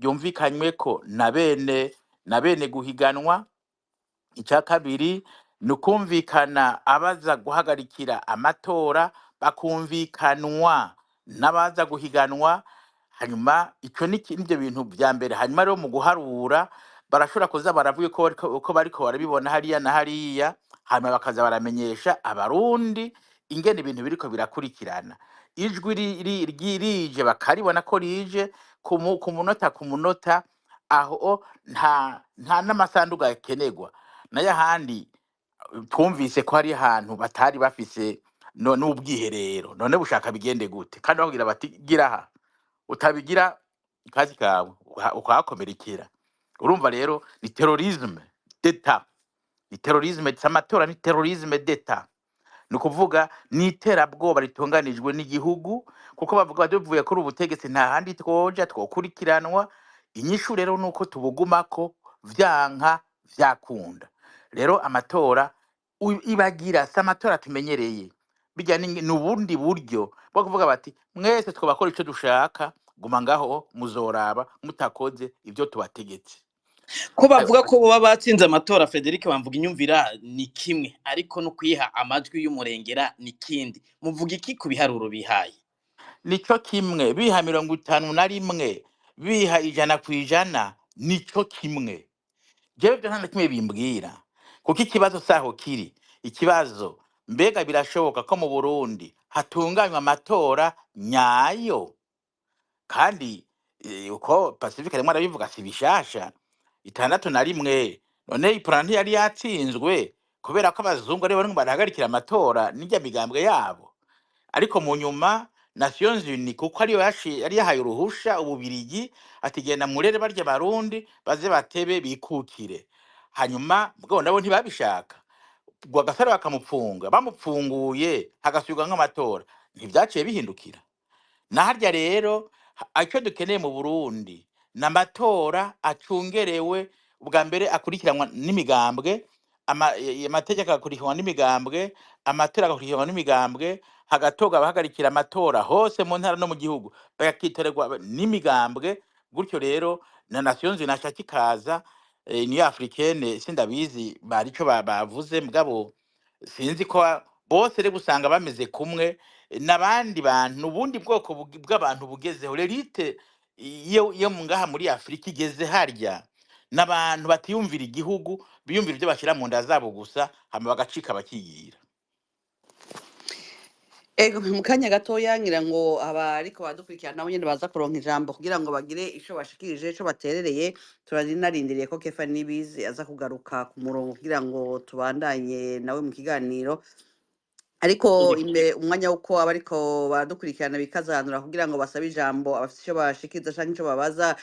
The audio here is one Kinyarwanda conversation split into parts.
byumvikanywe ko na bene guhiganwa. Icya kabiri ni ukumvikana abaza guhagarikira amatora bakumvikanwa n'abaza guhiganwa. Hanyuma icyo n'ibyo bintu bya mbere. Hanyuma rero mu guharura barashobora kuza baravuga ko bariko barabibona hariya na hariya, hanyuma bakaza baramenyesha abarundi ingene ibintu biriko birakurikirana. Ijwi rije bakaribona ko rije ku munota, aho nta n'amasanduku akenerwa. Nayo ahandi twumvise ko hari ahantu batari bafise n'ubwiherero, none bushaka bigende gute? Kandi bakubwira bati gira aha, utabigira kazi kawe ukahakomerekera. Urumva rero ni terrorisme d'etat, ni terrorisme c'amatora, ni terrorisme d'etat. Ni ukuvuga ni iterabwoba ritunganijwe n'igihugu, kuko bavuga bavuye kuri ubutegetsi nta handi twoja twokurikiranwa. Inyishu rero nuko tubugumako vyanka vyakunda. Rero amatora ibagira si amatora tumenyereye, bijya ni ubundi buryo bwo kuvuga bati mwese twabakora icyo dushaka, guma ngaho muzoraba mutakoze ibyo tubategetse. Ko bavuga ko baba batsinze amatora, Frederic bamvuga inyumvira ni kimwe, ariko no kwiha amajwi y'umurengera ni kindi. Muvuga iki ku biharuro bihaye? Nico kimwe, biha 51, biha 100%, nico kimwe. Jewe byo nta kimwe bimbwira, kuko ikibazo saho kiri. Ikibazo mbega birashoboka ko mu Burundi hatunganywa amatora nyayo? Kandi uko Pacifique rimwe arabivuga si bishasha. 61 none iprana yari yatsinzwe kubera ko abazungu ari bo barahagarikira amatora n'ijya migambwe yabo. Ariko mu nyuma Nations Unies kuko ariyo yari yahaye uruhusha Ububirigi ati genda murere barya Barundi baze batebe bikukire. Hanyuma bwo nabo ntibabishaka, Rwagasore bakamupfunga, bamupfunguye hagasubirwa nk'amatora, ntivyaciye bihindukira. Na harya rero icyo dukeneye mu Burundi n'amatora acungerewe, ubwa mbere akurikiranwa n'imigambwe, amategeko akurikiranwa n'imigambwe, amatora akurikiranwa n'imigambwe, hagatoga abahagarikira amatora hose mu ntara no mu gihugu bakitorerwa n'imigambwe. Gutyo rero na Nations Unies ikaza, Union Africaine sindabizi bari cyo bavuze, mugabo sinzi ko bose rero gusanga bameze kumwe n'abandi bantu, ubundi bwoko bw'abantu bugezeho. L'élite yo ngaha muri Afrika igeze harya n'abantu batiyumvira igihugu, biyumvira ibyo bashyira mu nda zabo gusa, hama bagacika bakigira. Ego mu kanya gatoya ngira ngo abariko badukurikirana nabo nyene baza kuronka ijambo kugira ngo bagire ico bashikirije, ico baterereye. Turinarindiriye ko Kefa Nibizi aza kugaruka ku murongo kugira ngo tubandanye nawe mu kiganiro. Ariko imbere umwanya uko abariko badukurikirana bikazanura kugira ngo basabe ijambo, abafite ico bashikiriza canke ico babaza.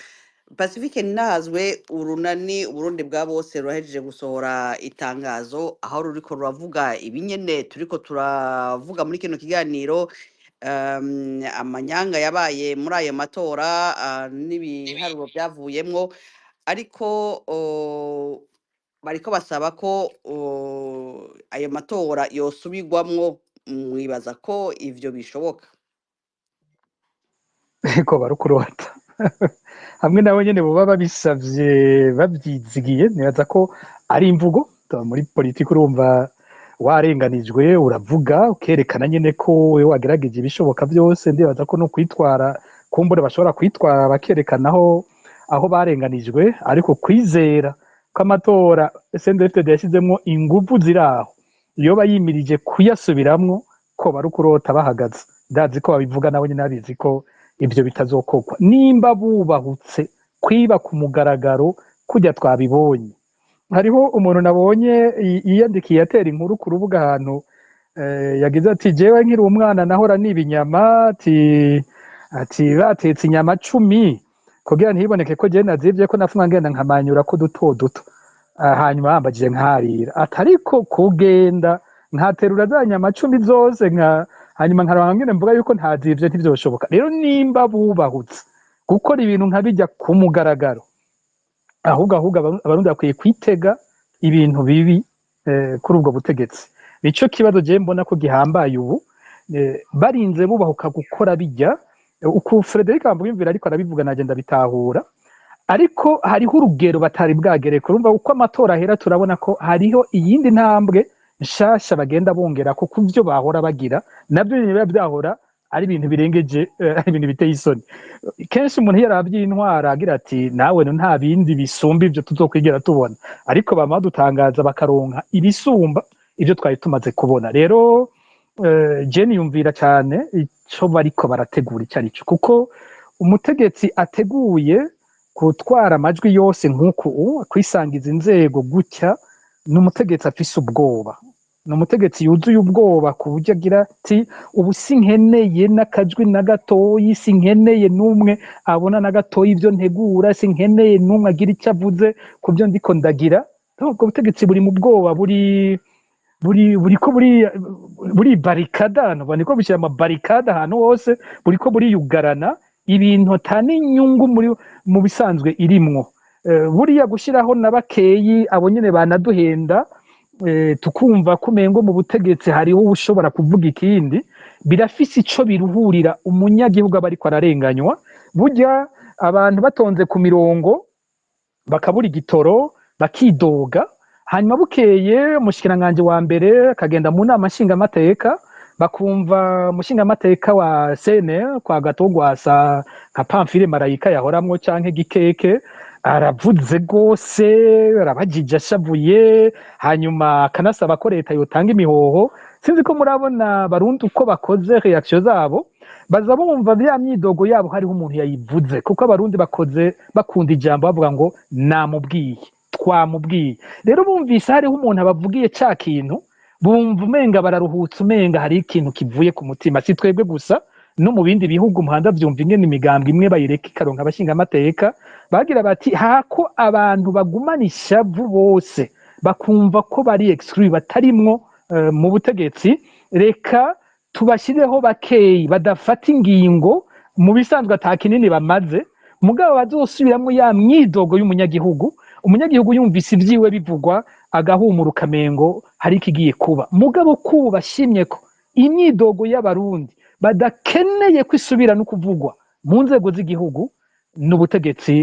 Pacifique Ninahazwe, urunani Uburundi bwa bose rurahejeje gusohora itangazo aho ruriko ruravuga ibinyene turiko turavuga muri kino kiganiro, amanyanga yabaye muri ayo matora n'ibiharuro byavuyemwo, ariko bariko basaba ko ayo matora yosubirwamwo. Mwibaza ko ivyo bishoboka? Ko barukurota hamwe nabo nyene boba babisavye babyizigiye, nibaza ko ari imvugo muri politiki. Urumva warenganijwe uravuga ukerekana nyene ko wewe wagerageje ibishoboka byose. Ndibaza ko no kwitwara kumbure bashobora kwitwara bakerekanaho aho barenganijwe, ariko kwizera ko amatora CNDD-FDD yashizemwo ingufu ziraho iyo bayimirije kuyasubiramwo, ko barukurota bahagaze. Ndazi ko babivuga nabo nyene abizi ko ibyo bitazokogwa nimba bubahutse kwiba ku mugaragaro kujya twabibonye. Hariho umuntu nabonye yiyandikiye atera inkuru ku rubuga ahantu, yagize ati jewe nkiri umwana nahora niba inyama, ati batetse inyama 10 kugira ntiboneke ko je nazivye ko nafunga ngenda nkamanyura ko duto duto, hanyuma bambagije nkarira. Atariko kugenda nkaterura za nyama 10 zose hanyuma nkaraba ngene mvuga yuko ntazivye ntivyoshoboka. Rero nimba bubahutse gukora ibintu nkabijya ku mugaragaro, ahubwo abarundi bakwiye kwitega ibintu bibi kuri ubwo butegetsi. Nico kibazo je mbona ko gihambaye ubu, barinze bubahuka gukora bijya uko Frederic Bambwimvira ariko arabivuga nagenda bitahura. ariko hariho urugero batari bwagereka urumva uko amatora ahera turabona ko hariho iyindi ntambwe nshasha bagenda bongera ko ku byo bahora bagira nabyo biba byahora ari ibintu birengeje ari ibintu biteye isoni kenshi umuntu iyo arabye intwara agira ati nawe nta bindi bisumba ibyo tuzokwigera tubona ariko bama dutangaza bakaronka ibisumba ibyo twari tumaze kubona rero Jenny yumvira cyane icyo bariko barategura icyo aricyo kuko umutegetsi ateguye gutwara amajwi yose nk'uku kwisangiza inzego gutya ni umutegetsi afise ubwoba ni umutegetsi yuzuye ubwoba ku buryo agira ati ubu sinkeneye n'akajwi na gatoyi sinkeneye n'umwe abona na gatoyi ibyo ntegura sinkeneye n'umwe agira icyo avuze ku byo ndiko ndagira ubwo butegetsi buri mu bwoba buri barikada niko bushyira amabarikada ahantu hose buriko buriyugarana ibintu ata n'inyungu mu bisanzwe irimwo buriya gushyiraho na bakeyi abo nyine banaduhenda tukumva ko umengo mu butegetsi hariho ushobora kuvuga ikindi birafise ico biruhurira umunyagihugu aba ariko ararenganywa burya abantu batonze ku mirongo bakabura igitoro bakidoga hanyuma bukeye umushikiranganje wa mbere akagenda mu nama nshingamateka bakumva umushingamateka wa CNL kwa Gatogwasa nka Pamphile Marayika yahoramwo canke Gikeke aravuze gose arabajije ashavuye hanyuma kanasaba ko leta yotanga imihoho sinzi ko murabona barundi uko bakoze reaction zabo baza bumva bya myidogo yabo hariho umuntu yayivuze kuko abarundi bakoze bakunda ijambo bavuga ngo namubwiye twamubwiye rero bumvise hariho umuntu abavugiye ca kintu bumva umenga bararuhutse umenga hari ikintu kivuye ku mutima si twebwe gusa no mu bindi bihugu umuhanda byumva ingene imigambwe imwe bayireka ikaronka abashingamateka bagira bati hako abantu bagumana ishavu bose bakumva ko bari exclu batarimwo mu butegetsi reka tubashyireho bakeyi badafata ingingo mu bisanzwe ata kinini bamaze mugabo bazosubiramwo ya myidogo y'umunyagihugu yumvise ibyiwe bivugwa agahumura ukamengo hari ikigiye kuba mugabo kubu bashimye ko imyidogo y'abarundi badakeneye kwisubira no kuvugwa mu nzego z'igihugu n'ubutegetsi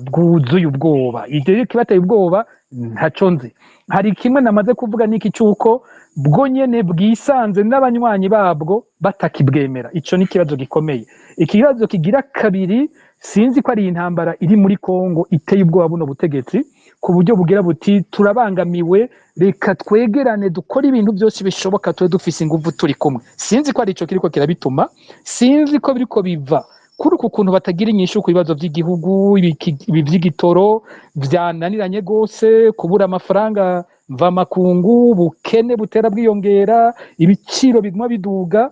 bwuzuye ubwoba ibyo kibateye ubwoba ntaco nzi hari kimwe namaze kuvuga niki cyuko bwo nyene bwisanze n'abanywanyi babwo batakibwemera ico ni kibazo gikomeye ikibazo kigira kabiri sinzi ko ari intambara iri muri Kongo iteye ubwoba buno butegetsi ku buryo bugira buti turabangamiwe reka twegerane dukora ibintu byose bishoboka twe dufise ingufu turi kumwe sinzi ko ari ico kiriko kirabituma sinzi ko biriko biva kuri uku kuntu batagira inyishu ku bibazo by'igihugu ibi by'igitoro byananiranye gose kubura amafaranga mva makungu bukene butera bwiyongera ibiciro biguma biduga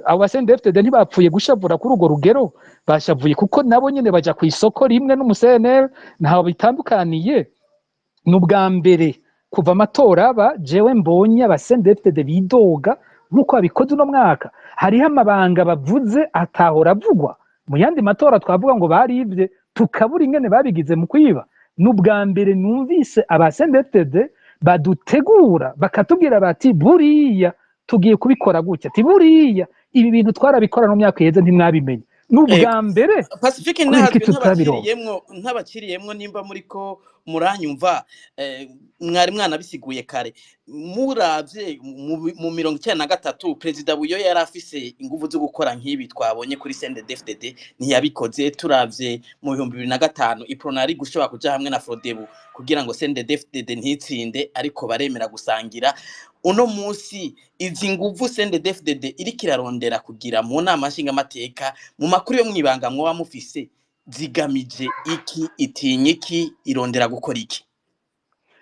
abo basendefte ntibapfuye gushavura kuri urwo rugero bashavuye kuko nabo nyene baja ku isoko rimwe n'umusenel ntaho bitandukaniye n'ubwa mbere kuva amatora aba jewe mbonye abasendefte bidoga nk'uko babikoze uno mwaka hariho amabanga bavuze atahora avugwa mu yandi matora twavuga ngo baribye tukabura ingene babigize mu kwiba n'ubwa mbere numvise abasendefte badutegura bakatubwira bati buriya tugiye kubikora gutya ati buriya ibi bintu twarabikora no myaka yeze ntimwabimenye n'ubwa mbere Pacifique ntabakiriyemwo nimba muriko muranyumva mwari mwanabisiguye kare muravye mu 1993 Perezida Buyo yari afise ingufu zo gukora nk'ibi twabonye kuri CNDD-FDD ntiyabikoze turavye mu 2005 ipronari gushobora kuja hamwe na Frodebu kugira ngo CNDD-FDD ntitsinde ariko baremera gusangira uno munsi izi nguvu CNDD-FDD iriko irarondera kugira mu nama nshingamateka mu makuru yo mwibanga mwoba mufise zigamije iki itinye iki irondera gukora iki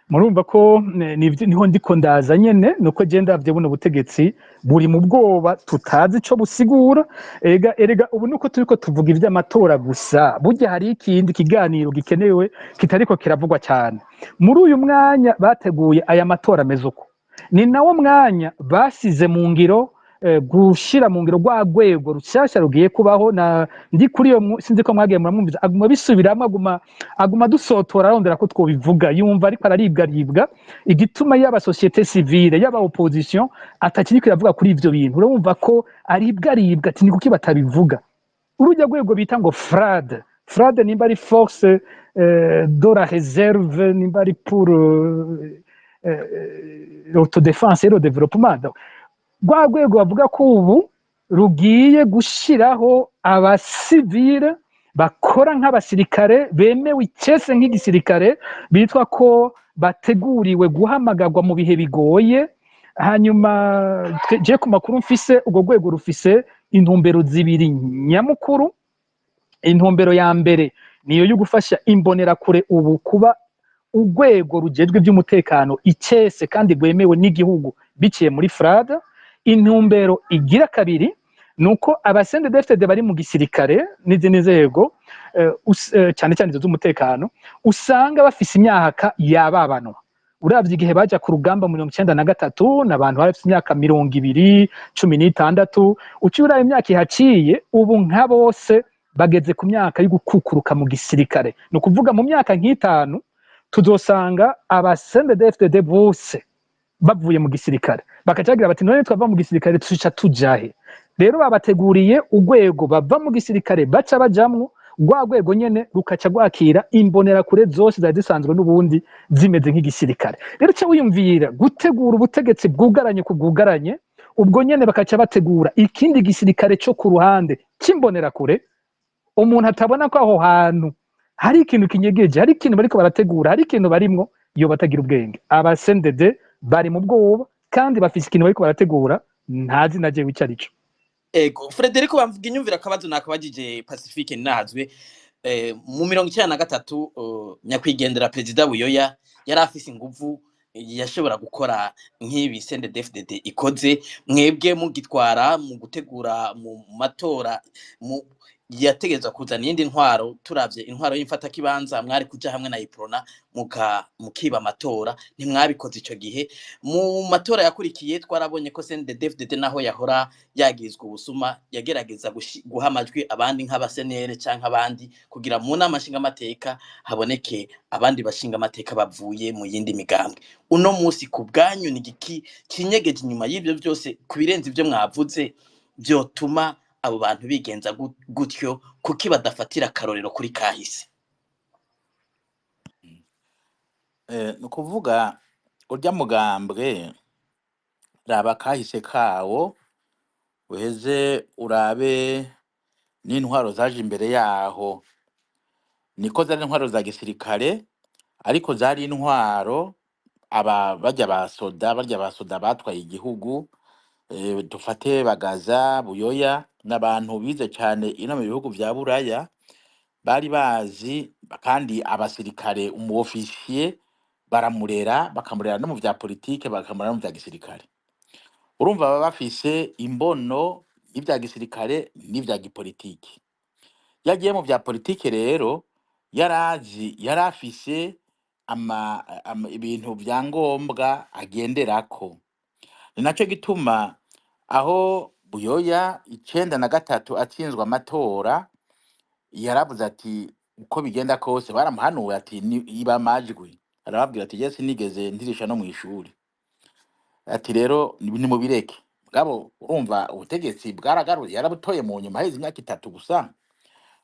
murumva ko niho ndiko ndaza nyene nuko genda avye buno butegetsi buri mu bwoba tutazi ico busigura erega ubu nuko turiko tuvuga ivy'amatora gusa burya hari ikindi kiganiro gikenewe kitariko kiravugwa cyane muri uyu mwanya bateguye aya matora ameze uko ni nawo mwanya basize mu ngiro gushira mu ngiro rwagwego rushasha rugiye kubaho na ndi kuri yo sinzi ko mwagiye muramwumviza aguma bisubiramo aguma dusotora arondera ko twobivuga yumva ariko araribwa igituma yaba societe civile yaba opposition atakiri kiravuga kuri ivyo bintu urumva ko aribwa ati ni kuki batabivuga urujya gwego bita ngo frade nimba ari force de la réserve nimba ari pour l'autodéfense et le développement rwa rwego bavuga ko ubu rugiye gushiraho abasivile bakora nk'abasirikare bemewe icese nk'igisirikare bitwa ko bateguriwe guhamagarwa mu bihe bigoye hanyuma je ku makuru mfise urwo rwego rufise intumbero zibiri nyamukuru. Intumbero ya mbere niyo yo gufasha imbonerakure ubu kuba urwego rujejwe iby'umutekano icese kandi rwemewe n'igihugu biciye muri frada. Intumbero igira kabiri nuko abasendedefitede bari mu gisirikare n'izindi nzego cyane cyane z'umutekano usanga bafise imyaka yababanwa. Uravye igihe baja ku rugamba mu 1993 n'abantu bafise imyaka 20, 16 ucyura imyaka ihaciye ubu nka bose bageze ku myaka yo gukukuruka mu gisirikare. No kuvuga mu myaka nk'itanu tuzosanga abasendedefitede bose bavuye mu gisirikare bakacagira bati none twava mu gisirikare tuca tujahe. Rero babateguriye urwego bava mu gisirikare baca bajamwo rwa rwego nyene rukaca rwakira imbonerakure zose zari zisanzwe n'ubundi zimeze nk'igisirikare. Rero cyo wiyumvira gutegura ubutegetsi bwugaranye ku bwugaranye ubwo nyene bakaca bategura ikindi gisirikare cyo ku ruhande c'imbonerakure umuntu atabona ko aho hantu hari ikintu kinyegeje, hari ikintu bariko barategura, hari ikintu barimwo iyo batagira ubwenge. Abasendede bari mu bwoba kandi bafise ikintu bariko barategura ntazi naje wicarico. Ego Frederico bamvuga inyumvira akabazo nakabajije Pacifique Nahazwe mu 1993 nyakwigendera Perezida Buyoya yari afise inguvu yashobora gukora nk'ibi CNDD-FDD ikoze mwebwe mugitwara mu gutegura mu matora yategezwa kuzana iyindi ntwaro. Turavye intwaro y'imfata kibanza mwari kuja hamwe na Iprona mukiba amatora ntimwabikoze ico gihe. Mu matora yakurikiye twarabonye ko CNDD-FDD naho yahora yagirizwa ubusuma yagerageza guha amajwi abandi nk'abasenere canke abandi kugira mu nama nshingamateka haboneke abandi bashinga amateka bavuye mu yindi migambwe. Uno musi ku bwanyu ni giki kinyegeje inyuma y'ivyo byose kubirenza ivyo mwavuze byotuma abo bantu bigenza gutyo kuki badafatira akarorero kuri kahise? Nukuvuga urya mugambwe raba kahise kawo uheze urabe n'intwaro zaje imbere yaho. Niko zari intwaro za gisirikare ariko zari intwaro barya basoda batwaye igihugu. Dufate Bagaza, Buyoya n'abantu bize cyane ino mu bihugu vya Buraya bari bazi kandi abasirikare umuofisiye baramurera bakamurera no mu vya politike bakamurera no mu vya gisirikare. Urumva baba bafise imbono y'ivya gisirikare n'ivya gipolitike. Yagiye mu vya politike rero yarafise ibintu vya ngombwa agenderako. Ni naco gituma aho Buyoya 1993 atsinzwe amatora yaravuze ati uko bigenda kose baramuhanuye ati iba amajwi. Arababwira ati je sinigeze ndirisha no mu ishuri ati rero ni mubireke. Mugabo urumva ubutegetsi bwaragaruye yarabutoye mu nyuma heze imyaka 3 gusa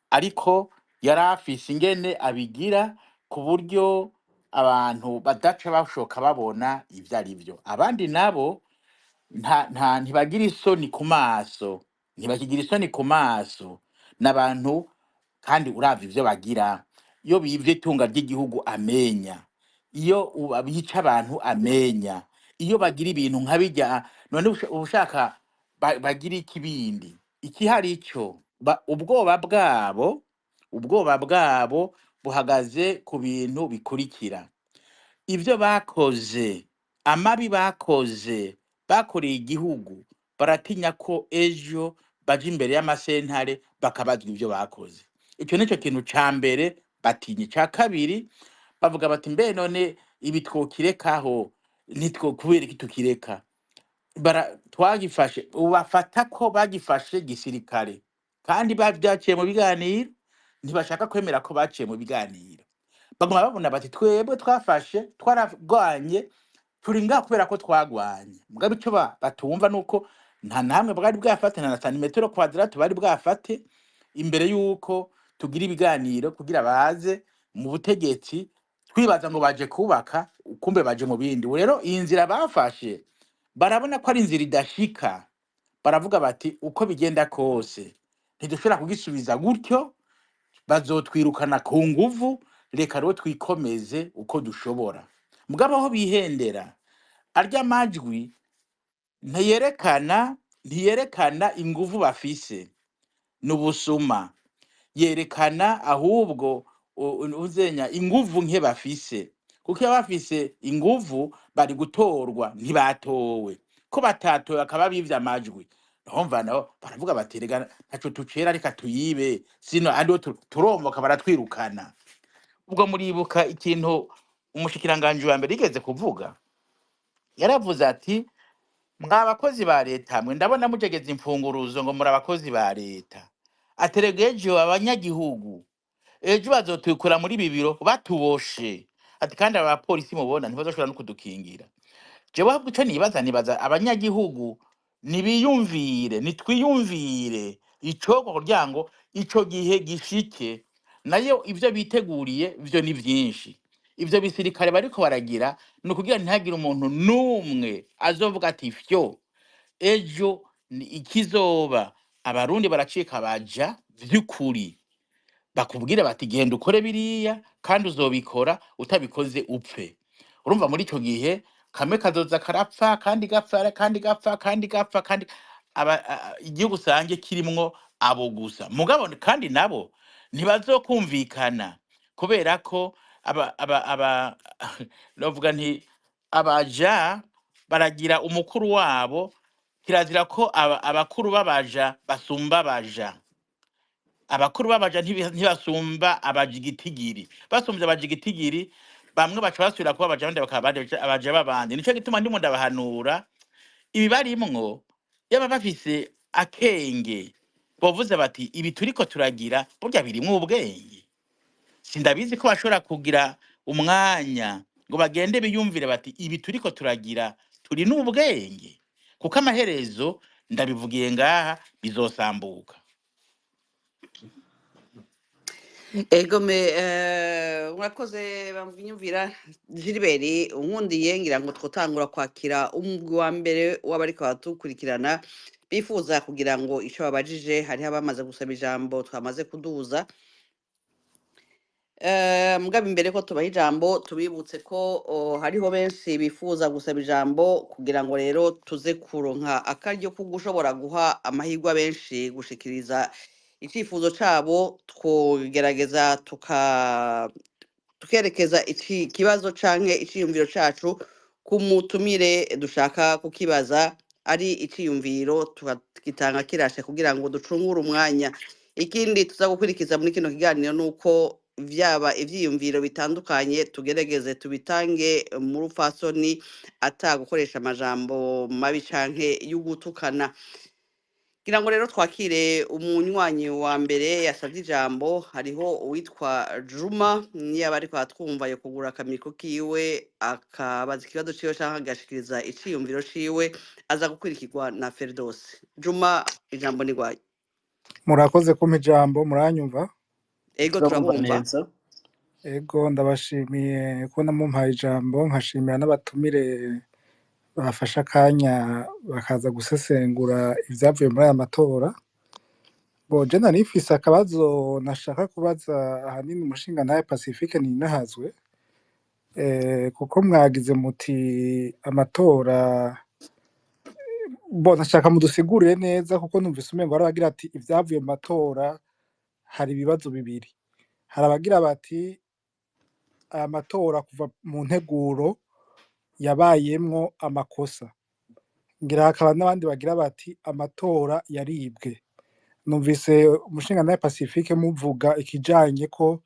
ariko yarafise ingene abigira ku buryo abantu badaca bashoka babona ivyo ari byo. Abandi nabo ntibagira isoni ku maso, ntibakigira isoni ku maso n'abantu kandi uravye ivyo bagira. Iyo bivye itunga ry'igihugu amenya, iyo bica abantu amenya, iyo bagira ibintu nkabijya none ubushaka bagira ikibindi ikihari ico ubwoba bwabo buhagaze ku bintu bikurikira. Ivyo bakoze amabi bakoreye igihugu baratinya ko ejo baje imbere y'amasentare bakabazwa ivyo bakoze. Ico nico kintu ca mbere batinya. Ca kabiri bavuga bati mbe none ibi twokirekaho kubera iki tukireka. Twagifashe ubafata ko bagifashe gisirikare kandi bavyaciye mu biganiro ntibashaka kwemera ko baciye mu biganiro. Baguma babona bati twebwe twafashe twaragwanye turi ngaho kubera ko twagwanye. Mugabe ico batumva nuko nta namwe bwari bwafate na santimetero kwadrato bari bwafate imbere yuko tugire ibiganiro kugira baze mu butegetsi, twibaza ngo baje kubaka, kumbe baje mu bindi. Ubu rero iyi nzira bafashe barabona ko ari inzira idashika, baravuga bati uko bigenda kose ntidushobora kugisubiza gutyo, bazotwirukana ku nguvu, reka rero twikomeze uko dushobora. Mugabo aho bihendera, arya majwi ntiyerekana inguvu bafise, n'ubusuma, yerekana ahubwo uzenya inguvu nke bafise, kuko iyo bafise inguvu bari gutorwa, ntibatowe. Ko batatowe akaba bivye amajwi, urumva nabo baravuga bati rega ntaco tucera, reka tuyibe, sino andi turomoka baratwirukana. Ubwo muribuka ikintu umushikiranganje wa mbere yigeze kuvuga, yaravuze ati mwa bakozi ba leta mwe, ndabona mujegeza imfunguruzo ngo muri abakozi ba leta, ateregejo abanyagihugu ejo bazotwikura muri ibi biro batuboshe, ati kandi aba bapolisi mubona ntibazoshobora no kudukingira. Jewe ahubwo ico nibaza abanyagihugu nibiyumvire, nitwiyumvire icogo kugira ngo ico gihe gishike. Nayo ivyo biteguriye vyo ni vyinshi, ivyo bisirikare bariko baragira ni ukugira ntihagire umuntu n'umwe azovuga ati fyo ejo ikizoba abarundi baracika baja vy'ukuri, bakubwira bati genda ukore biriya kandi uzobikora, utabikoze upfe. Urumva muri ico gihe kamwe kazoza karapfa kandi gapfa kandi gapfa kandi gapfa kandi igihugu usange kirimwo abo gusa. Mugabo kandi nabo ntibazokumvikana kubera ko novuga nti abaja baragira umukuru wabo, kirazira ko abakuru babaja basumba abaja. Abakuru babaja ntibasumba abajigitigiri, basumbye abajigitigiri bamwe baca basubira kuba abaja abandi bakaba abaja babandi. Nico gituma ndimo ndabahanura ibi barimwo, yaba bafise akenge bovuze bati ibi turiko turagira burya birimwo ubwenge. Sindabizi ko bashobora kugira umwanya ngo bagende biyumvire bati ibi turiko turagira turi n'ubwenge, kuko amaherezo ndabivugiye ngaha bizosambuka. Egome murakoze bamvinyumvira Gilbert, unkundiye ngira ngo twotangura kwakira umugwi wa mbere w'abariko batukurikirana bifuza kugira ngo ico babajije. Hariho abamaze gusaba ijambo twamaze kuduza. Mugabe imbere ko tubaha ijambo tubibutse ko hariho benshi bifuza gusaba ijambo, kugira ngo rero tuze kuronka akaryo ko gushobora guha amahirwe benshi gushikiriza icifuzo cabo, twogerageza tukerekeza iki kibazo canke iciyumviro cacu ku mutumire dushaka kukibaza, ari iciyumviro tukagitanga kirashe kugira ngo ducungure umwanya. Ikindi tuza gukurikiza muri kino kiganiro nuko vyaba ivyiyumviro bitandukanye tugerageze tubitange mu rupfasoni, ata gukoresha amajambo mabi canke y'ugutukana. Ngira ngo rero twakire umunywanyi wa mbere yasavye ijambo. Hariho uwitwa Juma, niyo aba ariko atwumva yo kugura akamiko kiwe akabaza ikibazo ciwe canke agashikiriza iciyumviro ciwe, aza gukurikirwa na Ferdos. Juma, ijambo ni rwawe. Murakoze kumpa ijambo, muranyumva? Ego turabumva turabumva. neza. Ego ndabashimiye ko namumpaye ijambo, nkashimira n'abatumire bafashe akanya bakaza gusesengura ivyavuye muri aya matora. Je narifise akabazo nashaka kubaza ahanini umushingantahe Pacifique Ninahazwe, kuko mwagize muti amatora, nashaka mudusigurire neza kuko numvise umengo baragira ati ivyavuye mu matora hari ibibazo bibiri. Hari abagira bati aya matora kuva mu nteguro yabayemwo amakosa, ngira hakaba n'abandi bagira bati amatora yaribwe. Numvise umushingantahe Pacifique muvuga ikijanye ko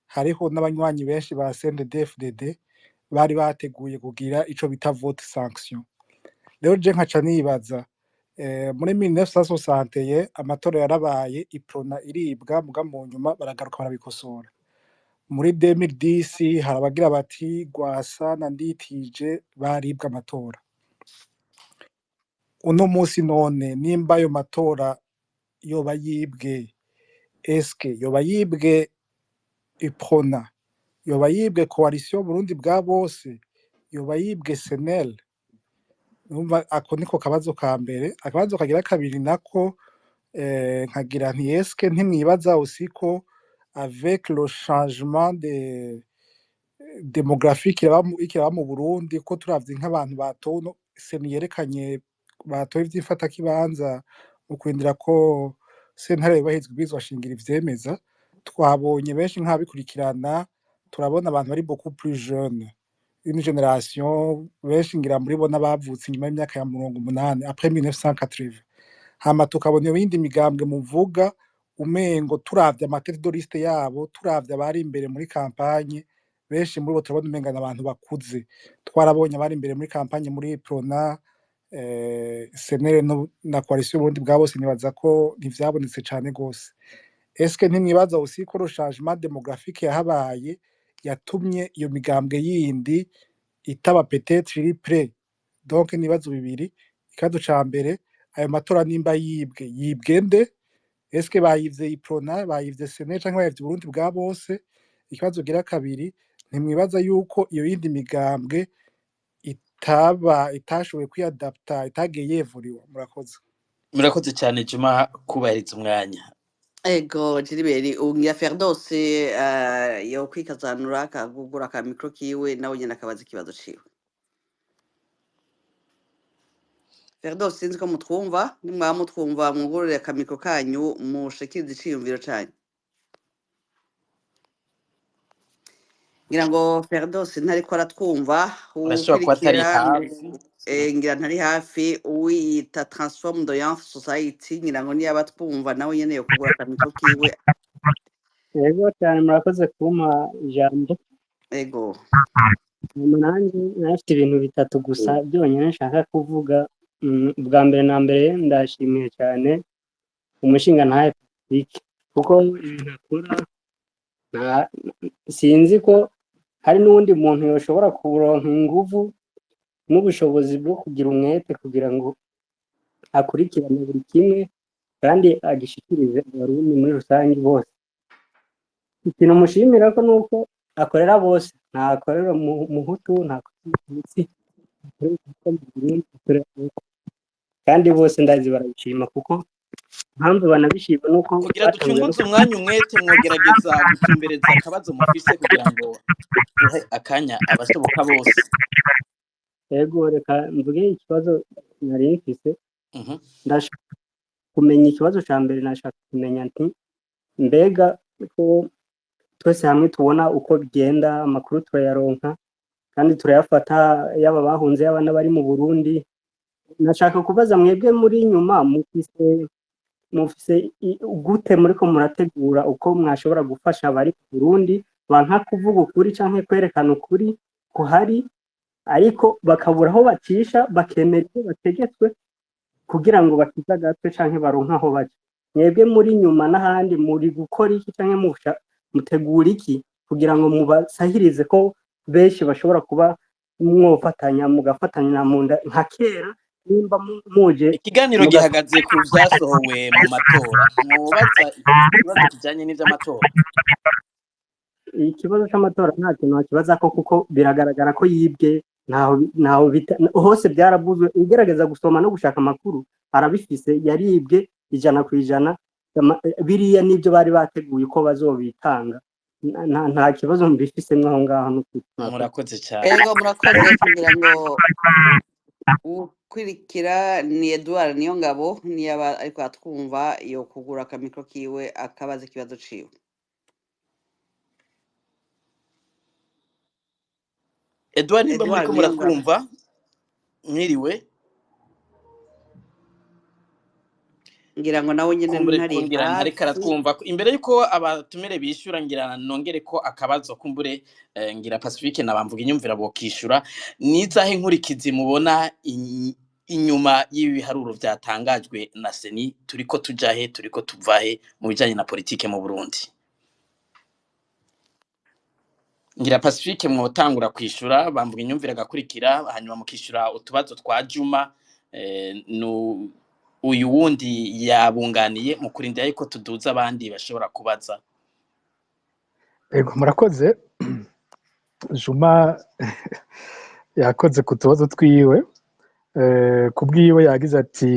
hariho n'abanywanyi benshi ba CNDD-FDD bari bateguye kugira ico bita vote sanction. Rero je nkaca nibaza, muri 1961 amatora yarabaye, iprona iribwa, muga mu nyuma baragaruka barabikosora. Muri 2010 hari abagira bati Rwasa na Nditije baribwe amatora. Uno musi none nimba ayo matora yoba yibwe, eske yoba yibwe iprona, yoba yibwe coalition Burundi bwa bose, yoba yibwe senel? Numva ako niko kabazo ka mbere. Akabazo kagira kabiri nako nkagira nti eske ntimwibaza aussi ko avec le changement démographique ikiraba mu Burundi, ko turavye nk'abantu batowe seni yerekanye batoye ivy'imfatakibanza mu kurindira ko sentare yubahiriza ibwirizwa shingiro ivyemeza, twabonye benshi nk'abikurikirana, turabona abantu bari beaucoup plus jeune, une génération benshi ngira muri bo n'abavutse inyuma y'imyaka ya 80 après 1980. Hama tukabona ibindi migambwe muvuga umengo turavye amatete de liste yabo, turavye abari imbere muri kampanye, benshi muri bo turabona umenga n'abantu bakuze. Twarabonye abari imbere muri kampanye muri Prona, senere na coalition Burundi bwa bose, nibaza ko ntivyabonetse cane gose. Eske ntimwibaza aussi ko le changement démographique yahabaye yatumye iyo migambwe yindi itaba peut-être iri prêt? Donc nibazo bibiri. Ikibazo ca mbere, ayo matora nimba yibwe nde? Eske bayivye iprona, bayivye senere canke bayivye Burundi bwa bose? Ikibazo gira kabiri, ntimwibaza yuko iyo yindi migambwe itashoboye kwiadapta, itagiye yevuriwa? Murakoze. murakoze cyane Juma kubahiriza umwanya. Ego Gilbert ungira Ferdos yo kwikazanura akagugura ka mikro kiwe nawe nyene akabaza ikibazo ciwe. Ferdos sinzi ko mutwumva, nimwaba mutwumva mwugurure ka mikro kanyu mushikirize iciyumviro canyu. Ngira ngo Ferdos ntariko aratwumva, Urashobora kuba atari ukurikira hafi. ngira ntari hafi, uwiyita Transform Doyance Society ngira ngo niyo abatwumva nawe nyene yo kugura ka mikro kiwe. Yego cyane murakoze kumpa ijambo. Ego Nanjye nafite ibintu bitatu gusa byonyine nshaka kuvuga. Bwa mbere na mbere ndashimiye cyane umushinga ntaye Patrick, kuko ibintu akora sinzi ko hari n'undi muntu yoshobora kuronka inguvu n'ubushobozi bwo kugira umwete kugira ngo akurikirane buri kimwe kandi agishikirize abarundi muri rusange bose. Ikintu mushimira ko nuko akorera bose, ntakorera muhutu, ntakorera kandi bose ndazi barabishima, kuko impamvu banabishima nuko kugira ducungutse umwanya umwete mwogerageza gutumbereza akabazo mufise kugira ngo uhe akanya abashoboka bose. Yego reka mvuge ikibazo nari mfise. Ndashaka kumenya ikibazo ca mbere, nashaka kumenya nti mbega ko twese hamwe tubona uko bigenda, amakuru turayaronka kandi turayafata, yaba bahunze yaba n'abari mu Burundi. Nashaka kubaza mwebwe muri nyuma mufise gute muriko murategura uko mwashobora gufasha abari mu Burundi banka kuvuga ukuri canke kwerekana ukuri kuhari, ariko bakabura aho bacisha, bakemera ko bategetswe kugira ngo bakize agatwe canke baronka aho baca. Mwebwe muri nyuma n'ahandi muri gukora iki canke mutegura iki kugira ngo mubasahirize ko benshi bashobora kuba mwofatanya mugafatanya mu nda nka kera nimba muje? Ikiganiro gihagaze ku vyasohowe mu matora, mwobaza ikibazo kijanye n'ivy'amatora. Ikibazo c'amatora nta kintu bakibaza ko, kuko biragaragara ko yibwe, ntaho hose byarabuzwe. Ugerageza gusoma no gushaka amakuru arabifise, yaribwe 100%. Biriya nibyo bari bateguye ko bazobitanga, nta kibazo mbifise mwaho ngaho. Murakoze cyane. Ego murakoze. Kugira ngo ukurikira ni Edouard Niyongabo, niba ariko atwumva yo kugura ka mikro kiwe akabaza ikibazo ciwe. Edouard, nimba muriko muratwumva mwiriwe? Ngira ngo nawe nyene ntari karatwumva. Imbere yuko abatumire bishura, ngira nongere ko akabazo kumbure ngira Pacifique nabamvuga inyumvira bokishura. Nizahe nkurikizi mubona inyuma y'ibiharuro vyatangajwe na Seni? Turiko tujahe, turiko tuvahe mu bijanye na politike mu Burundi? Ngira Pacifique mwotangura kwishura, bamvuga inyumvira gakurikira, hanyuma mukishura utubazo twa Juma uyu wundi yabunganiye mu kurindira yuko tuduza abandi bashobora kubaza. Ego murakoze. Juma yakoze ku tubazo twiwe. Kubwiwe yagize ati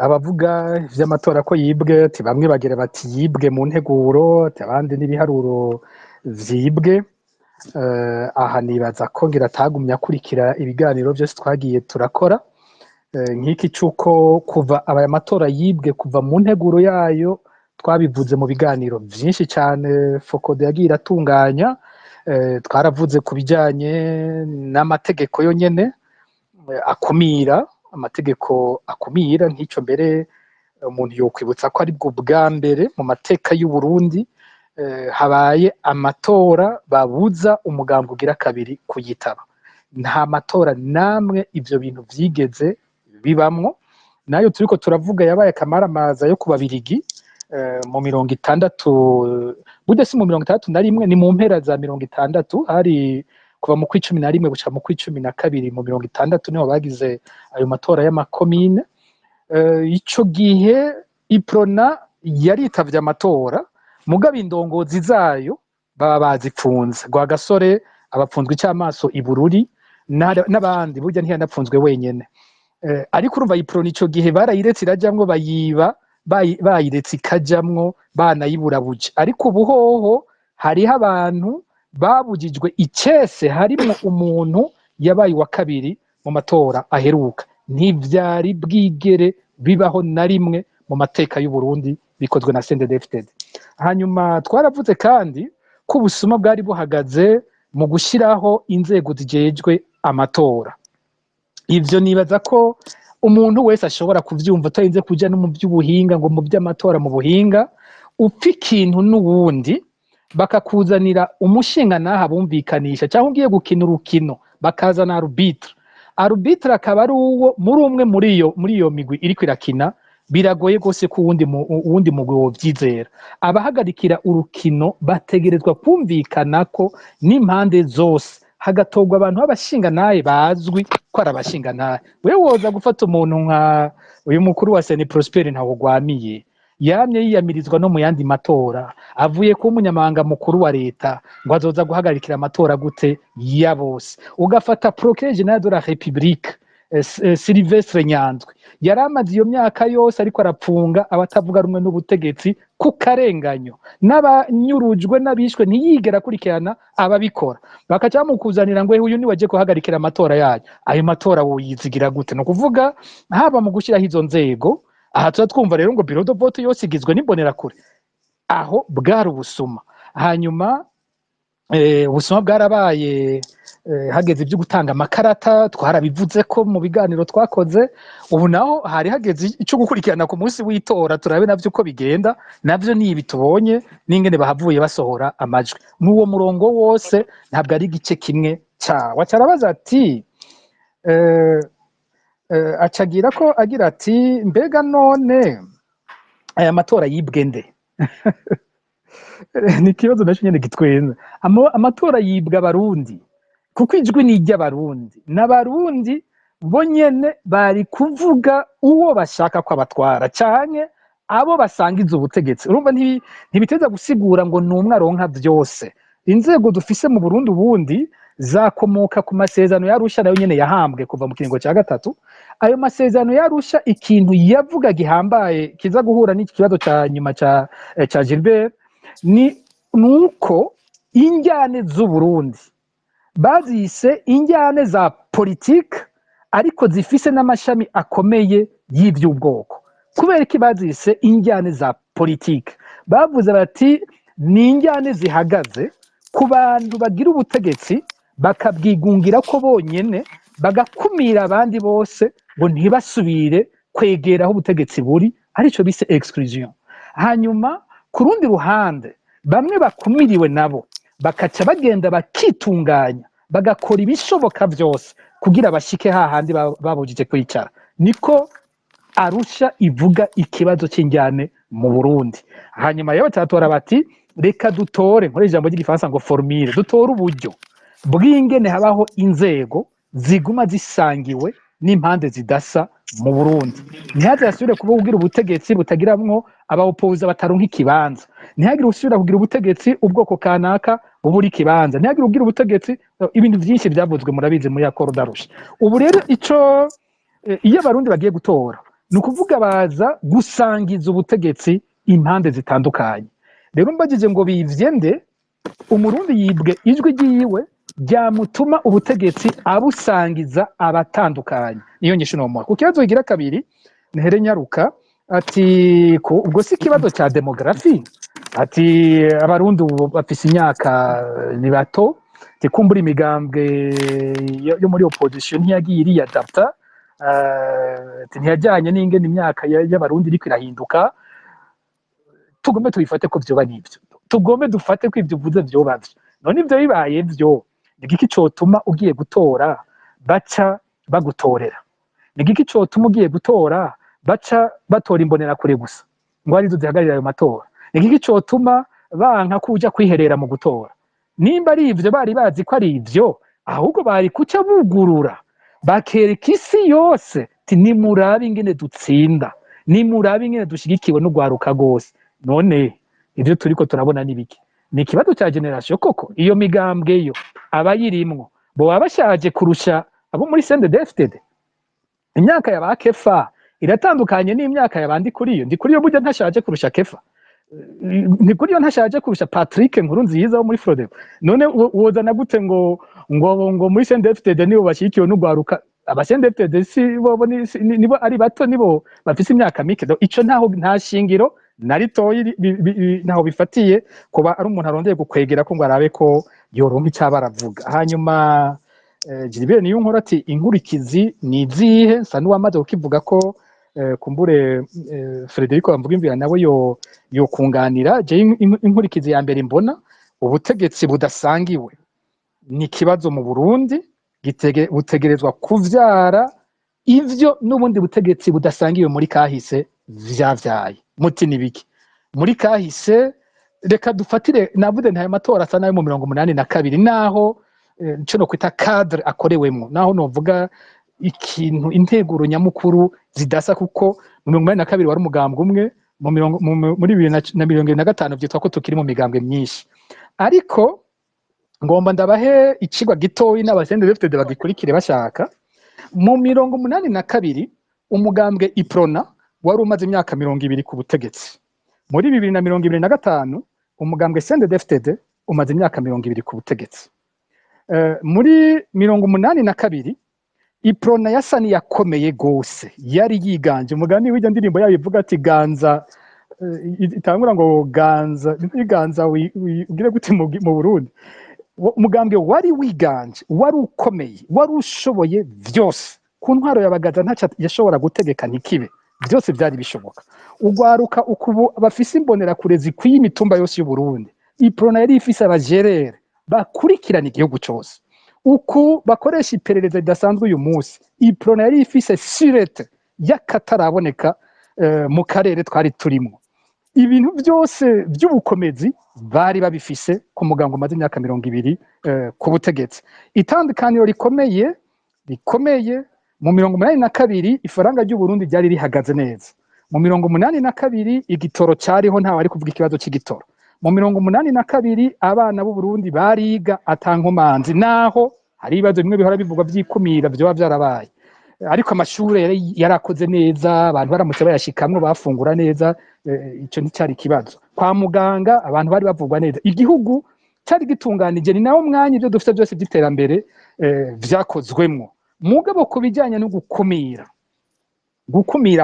abavuga vy'amatora ko yibwe ati bamwe bagira bati yibwe mu nteguro ati abandi n'ibiharuro vyibwe. Aha nibaza ko ngira atagumya akurikira ibiganiro byose twagiye turakora, nk'iki cy'uko kuva aya matora yibwe kuva mu nteguro yayo twabivuze mu biganiro byinshi cyane Fokode yagiye iratunganya. Twaravuze ku bijyanye n'amategeko yonyine akumira, amategeko akumira nk'icyo mbere umuntu yokwibutsa ko ari bwo bwa mbere mu mateka y'u Burundi habaye amatora babuza umugambwe ugira kabiri kuyitaba. Nta matora namwe ibyo bintu byigeze bibamwo. Nayo turiko turavuga yabaye akamaramaza yo ku Babirigi mu 60, bude si mu 61, ni mu mpera za 60, hari kuva mu 11 guca mu 12 mu 60 niho bagize ayo matora y'amakomine. Ico gihe Iprona yaritavye amatora, mugabo indongozi zayo baba bazipfunze. Rwagasore abapfunzwe icyamaso i Bururi n'abandi burya ntiyanapfunzwe wenyene. Ariko urumva Iprona ico gihe barayiretse irajamwo bayiba, bayiretse ikajamwo banayiburabuje. Ariko ubuhoho hariho abantu babujijwe icese, harimwo umuntu yabaye wa kabiri mu matora aheruka. Ntivyari bwigere bibaho na rimwe mu mateka y'u Burundi bikozwe na CNDD-FDD. Hanyuma twaravuze kandi ko ubusuma bwari buhagaze mu gushiraho inzego zijejwe amatora. Ivyo nibaza ko umuntu wese ashobora kuvyumva atarinze kuja no mu by'ubuhinga ngo mu by'amatora mu buhinga. Upfa ikintu n'uwundi bakakuzanira umushinga naha bumvikanisha, cyangwa ugiye gukina urukino bakazana arbitre. Arbitre akaba ari uwo muri umwe muri iyo migwi iriko irakina. Biragoye gose ko uwundi mugwi wovyizera. Abahagarikira urukino bategerezwa kumvikana ko n'impande zose hagatogwa abantu b'abashinga naye bazwi ko ari abashinga naye. Wewe woza gufata umuntu nka uyu mukuru wa Seni Prosper ntawo gwamiye, yamye yiyamirizwa no mu yandi matora, avuye ku umunyamabanga mukuru wa leta ngo azoza guhagarikira amatora gute ya bose. Ugafata Procureur General de la République Sylvestre Nyandwi, yaramaze iyo myaka yose ariko arapfunga abatavuga rumwe n'ubutegetsi ku karenganyo, n'abanyurujwe n'abishwe ntiyigera akurikirana ababikora. Bakaca bamukuzanira ngo uyu ni waje kuhagarikira amatora yayo. Ayo matora woyizigira gute? No kuvuga haba mu gushiraho izo nzego. Aha tuba twumva rero ngo bureau de vote yose igizwe n'imbonerakure. Aho bwari ubusuma. Hanyuma ubusuma bwarabaye hageze ibyo gutanga amakarata, twarabivuze ko mu biganiro twakoze. Ubu naho hari hageze icyo gukurikirana ku munsi w'itora, turabe navyo uko bigenda. Navyo ni ibi tubonye n'ingene bahavuye basohora amajwi. N'uwo murongo wose ntabwo ari igice kimwe cyawo. Acarabaza ati acagira ko agira ati mbega none aya matora yibwe nde? Ni ikibazo naco nyene gitwenza. Amatora yibwa abarundi kuko ijwi ni iry'abarundi, n'abarundi bo nyene bari kuvuga uwo bashaka ko abatwara canke abo basangiza ubutegetsi. Urumva ntibiteza gusigura ngo numwe aronka vyose. Inzego dufise mu Burundi ubundi zakomoka ku masezerano y'Arusha, nayo nyene yahambwe kuva mu kiringo ca gatatu. Ayo masezerano y'Arusha ikintu yavuga gihambaye kiza guhura n'iki kibazo ca nyuma ca Gilbert ni nuko injyane z'u Burundi bazise injyane za politike ariko zifise n'amashami akomeye y'ivy'ubwoko. Kubera iki bazise injyane za politike? Bavuze bati ni injyane zihagaze ku bantu bagira ubutegetsi bakabwigungira ko bonyene, bagakumira abandi bose ngo ntibasubire kwegera aho ubutegetsi buri, arico bise exclusion. Hanyuma ku rundi ruhande bamwe bakumiriwe nabo bakaca bagenda bakitunganya bagakora ibishoboka byose kugira bashike hahandi babujije kwicara. Niko Arusha ivuga ikibazo cy'injyane mu Burundi. Hanyuma rero batatora bati reka dutore, nkore ijambo ry'igifaransa ngo formule, dutore uburyo bw'ingene habaho inzego ziguma zisangiwe n'impande zidasa mu Burundi. Ntihaze hasubire kuba kugira ubutegetsi butagiramwo abaopoza bataronka ikibanza, ntihagire usubira kugira ubutegetsi ubwoko kanaka bubura ikibanza, ntihagire ugira ubutegetsi ibintu byinshi byavuzwe murabizi muri akoro darusha. Ubu rero ico iyo abarundi bagiye gutora ni ukuvuga baza gusangiza ubutegetsi impande zitandukanye. Rero mbagije ngo bivyende umurundi yibwe ijwi ryiwe ryamutuma ubutegetsi abusangiza abatandukanye. Niyo nyishu nomuha. Ku kibazo kigira kabiri Ntere Nyaruka ati ubwo si ikibazo cya demografi, ati abarundi bafise imyaka ni bato, kumbura imigambwe yo muri opposition ntiyagiye iriyadapta, ntiyajyanye n'ingene imyaka y'abarundi iriko irahinduka. Tugombe tubifate ko vyoba nivyo, tugombe dufate ko ivyo uvuze vyoba vyo. None ivyo bibaye vyo nigiki cotuma ugiye gutora baca bagutorera? Nigiki cotuma ugiye gutora baca batora imbonera kure gusa ngo arizo zihagarira ayo matora? Nigiki cotuma banka kuja kwiherera mu gutora? Nimba ari ivyo bari bazi ko ari ivyo, ahubwo bari kuca bugurura bakereka isi yose ti nimurabe ingene dutsinda, nimurabe ingene dushigikiwe n'ugwaruka gose. None ivyo turiko turabona nibiki? Ni ikibazo cya generation koko? Iyo migambwe yo abayirimwo bo babashaje kurusha abo muri CNDD-FDD? Imyaka ya ba Kefa iratandukanye n'imyaka yabandi kuri iyo. Ndi kuri yo burya ntashaje kurusha Kefa, ni kuri yo ntashaje kurusha Patrick Nkurunziza wo muri Frodebu. None wozana gute ngo muri CNDD-FDD nibo bashikiwe n'ugwaruka? Aba CNDD-FDD nibo ari bato, nibo bafise imyaka mike. Ico nta shingiro naritoyi naho bifatiye kuba ari umuntu arondeye gukwegera ko ngo arabe ko yoronka icyo baravuga. Hanyuma Gilbert niyo nkora ati inkurikizi ni izihe? Nsa n'uwamaze kukivuga ko kumbure Frederico bamvuga imvira nawe yo kunganira. Je inkurikizi ya mbere mbona ubutegetsi budasangiwe ni kibazo mu Burundi, butegerezwa kuvyara ivyo n'ubundi butegetsi budasangiwe muri kahise vyavyaye. Muti nibiki? Muri kahise reka dufatire navuze ntayo matora asa nayo mu 82 naho cyo no kwita cadre akorewemwo, naho novuga ikintu integuro nyamukuru zidasa, kuko mu 82 wari umugambwe umwe, muri 2025 vyitwa ko tukiri mu migambwe myinshi. Ariko ngomba ndabahe icigwa gitoyi n'abasendefite bagikurikire bashaka. Mu 82 umugambwe Iprona wari umaze imyaka 20 ku butegetsi. Muri 2025 umugambwe CNDD-FDD umaze imyaka 20 ku butegetsi. Muri 82 Iprona yasani yakomeye gose, yari yiganje. Umugani w'ijya ndirimbo yabivuga ati ganza, itangura ngo ganza ugire gute mu Burundi. Umugambwe wari wiganje, wari ukomeye, wari ushoboye vyose. Ku ntwaro y'abagaza ntaca yashobora gutegeka ntikibe, byose byari bishoboka. Ugwaruka ukubu bafise imbonera kure zikwiye imitumba yose y'u Burundi. Iprona yari ifise abajerere bakurikirana igihugu cyose. Uku bakoresha iperereza ridasanzwe uyu munsi, Iprona yari ifise surete y'akataraboneka mu karere twari turimo. Ibintu byose by'ubukomezi bari babifise ku mugango umaze imyaka 20 ku butegetsi. Itandukaniro rikomeye mu 82 ifaranga ry'u Burundi ryari rihagaze neza. Mu 82 igitoro cyariho, ntawe ari kuvuga ikibazo cy'igitoro. Mu 82 abana b'u Burundi bariga atankomanzi, naho hari ibibazo bimwe bihora bivugwa by'ikumira byo byarabaye. Ariko amashure yarakoze neza, abantu baramutse bayashikamwe bafungura neza, ico nticyari kibazo. Kwa muganga abantu bari bavugwa neza, igihugu cyari gitunganije. Ni nawo mwanya ibyo dufite byose by'iterambere vyakozwemwo. Mugabo kubijyanye no gukumira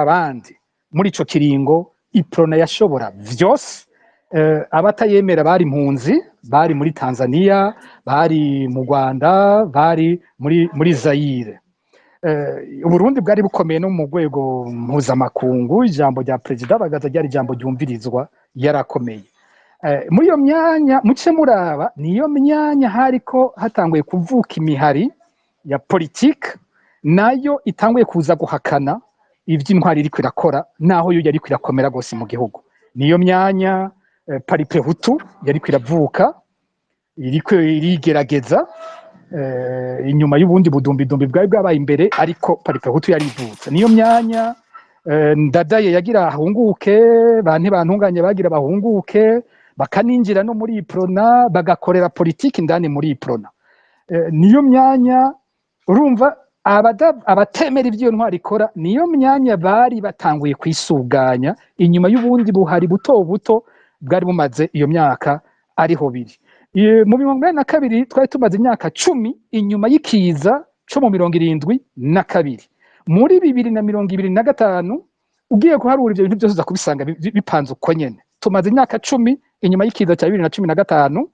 abandi muri ico kiringo Iprona yashobora vyose. Abatayemera bari impunzi, bari muri Tanzania, bari mu Rwanda, bari muri Zaire. Uburundi bwari bukomeye no mu rwego mpuzamakungu. Ijambo rya Perezida Bagaza ryari ijambo ryumvirizwa, yarakomeye. Muri iyo myanya muce muraba, niyo myanya hariko hatanguye kuvuka imihari ya politike, nayo itanguye kuza guhakana ivy'intwari iriko irakora, naho yo yari kwirakomera gose mu gihugu. Niyo myanya Paripehutu yari kwiravuka, iriko irigerageza. inyuma y'ubundi budumbidumbi bwari bwabaye imbere ariko Paripeutu yarivutse niyo myanya Ndadaye yagira ahunguke bantunganye bagira bahunguke bakaninjira no muri iprona bagakorera politiki indani muri iprona niyo myanya urumva abatemera ivyo ntwari ikora niyo myanya bari batanguye kwisuganya inyuma y'ubundi buhari buto buto bwari bumaze iyo myaka ariho biri mu 2022 twari tumaze imyaka 10 inyuma y'ikiza cyo mu 72 muri 2025 ugiye kuharura ivyo bintu byose uza kubisanga bipanze uko nyene tumaze imyaka 10 inyuma y'ikiza cya 2015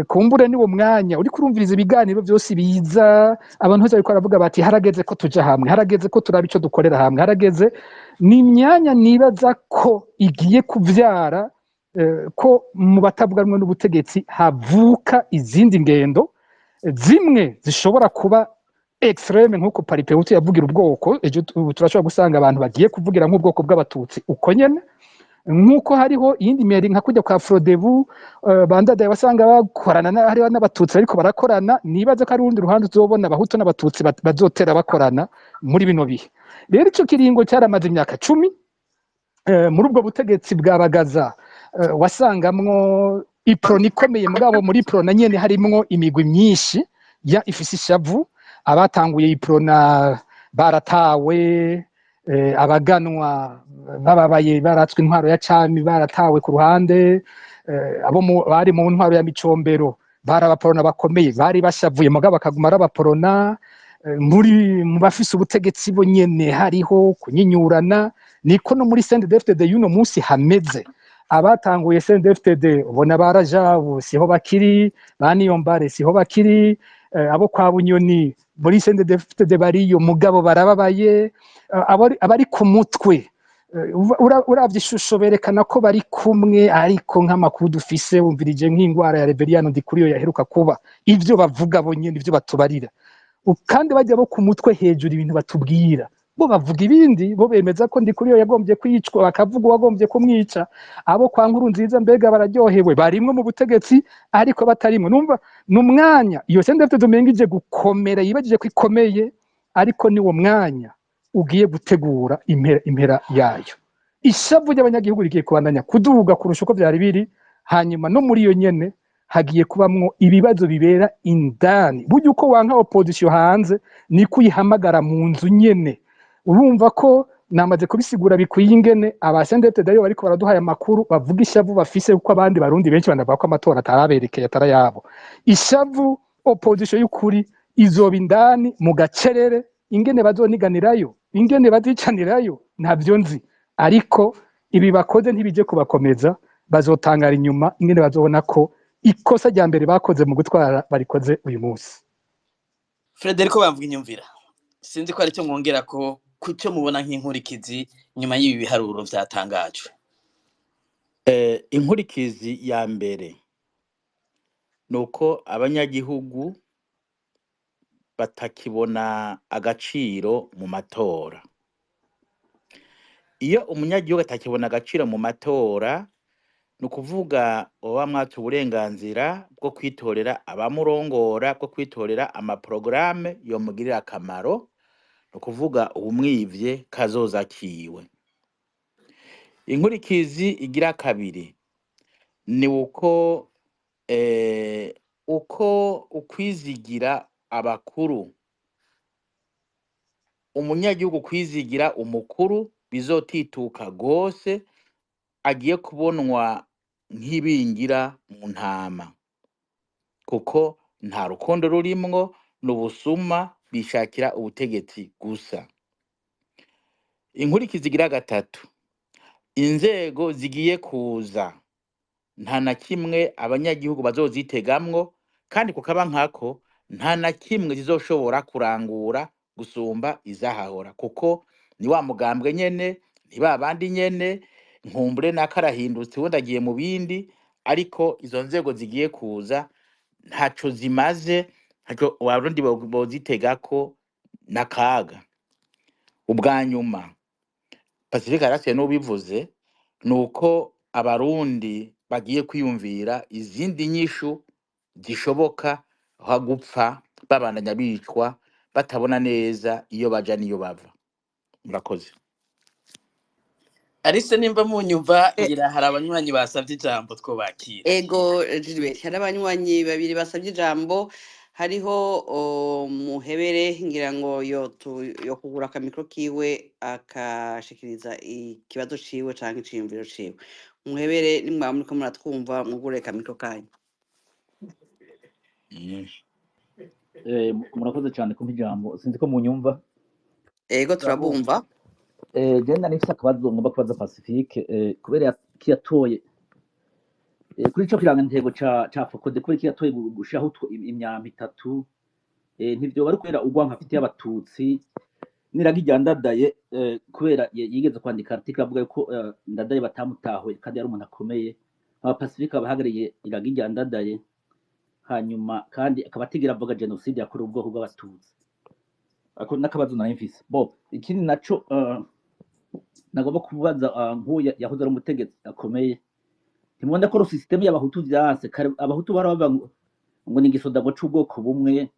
kumbure ni wo mwanya uri kurumviriza ibiganiro byose biza abantu bose ariko baravuga bati harageze ko tuja hamwe harageze ko turaba ico dukorera hamwe harageze ni imyanya nibaza ko igiye kuvyara ko mu batavuga rumwe n'ubutegetsi havuka izindi ngendo zimwe zishobora kuba extreme nk'uko Paripeutu yavugira ubwoko ejo turashobora gusanga abantu bagiye kuvugira nk'ubwoko bw'abatutsi uko nyene nk'uko hariho iyindi meri nka kujya kwa Frodebu bandadaye basanga bakorana hariho n'abatutsi ariko barakorana nibaza ko ari urundi ruhande uzobona abahutu n'abatutsi bazotera bakorana muri bino bihe rero ico kiringo cyaramaze imyaka 10 muri ubwo butegetsi bwabagaza wasangamwo iprona ikomeye mugabo muri iprona nyene harimwo imigwi myinshi ya ifisi shavu abatanguye iprona baratawe abaganwa bababaye baratswe intwaro ya cami baratawe ku ruhande abo bari mu ntwaro ya micombero barabaporona bakomeye bari bashavuye mugabo bakaguma arabaporona mu bafise ubutegetsi bo nyene hariho kunyinyurana niko no muri CNDD-FDD y'uno munsi hameze abatanguye CNDD-FDD ubona barajabu siho bakiri baniyombare siho bakiri abo kwa Bunyoni muri CNDD-FDD bariyo mugabo barababaye abari ku mutwe uravye ishusho berekana ko bari kumwe ariko nk'amakuru dufise wumvirije nk'ingwara ya Reberiano Ndikuriyo yaheruka kuba ivyo bavuga bo nyene ivyo batubarira kandi bajya bo ku mutwe hejuru ibintu batubwira bo bavuga ibindi bo bemeza ko Ndikuriyo yagombye kwicwa bakavuga wagombye kumwica abo kwa Nkurunziza mbega bararyohewe barimwe mu butegetsi ariko batarimwe numva numwanya iyo CNDD-FDD dumengije gukomera yibagije ko ikomeye ariko ni wo mwanya ugiye gutegura impera yayo ishavu ry'abanyagihugu rigiye kubandanya kuduga kurusha uko byari biri hanyuma no muri iyo nyene hagiye kubamwo ibibazo bibera indani buryo uko wanka opposition hanze ni kuyihamagara mu nzu nyene urumva ko namaze kubisigura bikwiye ingene abasendete dayo bariko baraduhaye amakuru bavuga ishavu bafise kuko abandi barundi benshi bandavuga ko amatora ataraberekeye atarayabo ishavu opposition y'ukuri izoba indani mu gacerere ingene bazoniganirayo ingene bazicanirayo ntabyo nzi ariko ibi bakoze ntibije kubakomeza bazotangara inyuma ingene bazobona ko ikosa rya mbere bakoze mu gutwara barikoze uyu munsi Frederico bamvuga inyumvira sinzi ko ari cyo mwongera ko kucyo mubona nk'inkurikizi nyuma y'ibi biharuro vyatangajwe inkurikizi ya mbere nuko abanyagihugu batakibona agaciro mu matora iyo umunyagihugu atakibona agaciro mu matora ni ukuvuga baba mwatse uburenganzira bwo kwitorera abamurongora bwo kwitorera amaporogaramu yomugirira akamaro ni ukuvuga ubumwivye kazoza kiwe inkurikizi igira kabiri ni uko ukwizigira abakuru umunyagihugu kwizigira umukuru bizotituka gose agiye kubonwa nk'ibingira mu ntama kuko nta rukundo rurimwo n'ubusuma bishakira ubutegetsi gusa inkurikizi igira gatatu inzego zigiye kuza nta na kimwe abanyagihugu bazozitegamwo kandi kukaba nkako nta na kimwe zizoshobora kurangura gusumba izahahora kuko ni wa mugambwe nyene ni babandi nyene nkumbure nakarahindutse ubundi agiye mu bindi ariko izo nzego zigiye kuza ntaco zimaze ntaco abarundi bozitegako nakaga ubwanyuma Pacifique Arasiye n'ubivuze nuko abarundi bagiye kwiyumvira izindi nyishu zishoboka hagupfa babandanya bicwa batabona neza iyo baja niyo bava. Murakoze. Arise nimba munyumva E- ngira hari abanywanyi basavye ijambo twobakira. ego Gilbert hari abanywanyi babiri basabye ijambo hariho Muhebere ngira ngo yo kugura akamikro kiwe akashikiriza ikibazo ciwe canke iciyumviro ciwe. Muhebere nimwaba muriko muratwumva mugure akamikro kanyu. Mm. Murakoze cyane kumpa ijambo sinzi ko munyumva. Ego turabumva. Je nifise akabazo ngomba kubaza Pacifique kubera kiyatoye kuri ico kirangantego ca Focode kubera kiyatoye gushiraho imyambi itatu ntivyo bari kubera urwanka afite y'abatutsi niraga iryandadaye kubera yigeze kwandika article avuga yuko ndadaye batamutahuye kandi yari umuntu akomeye. Aba Pacifique abahagariye iraga iryandadaye hanyuma kandi akaba atigera avuga genocide yakorewe ubwoko bw'abatutsi. Ako nakabazo nari mfise. Bo ikindi naco nagomba kubaza nk'uya yahoze ari umutegetsi akomeye ntimubona ko systeme y'abahutu vyanse abahutu baravuga ngo ni igisoda ngo c'ubwoko bumwe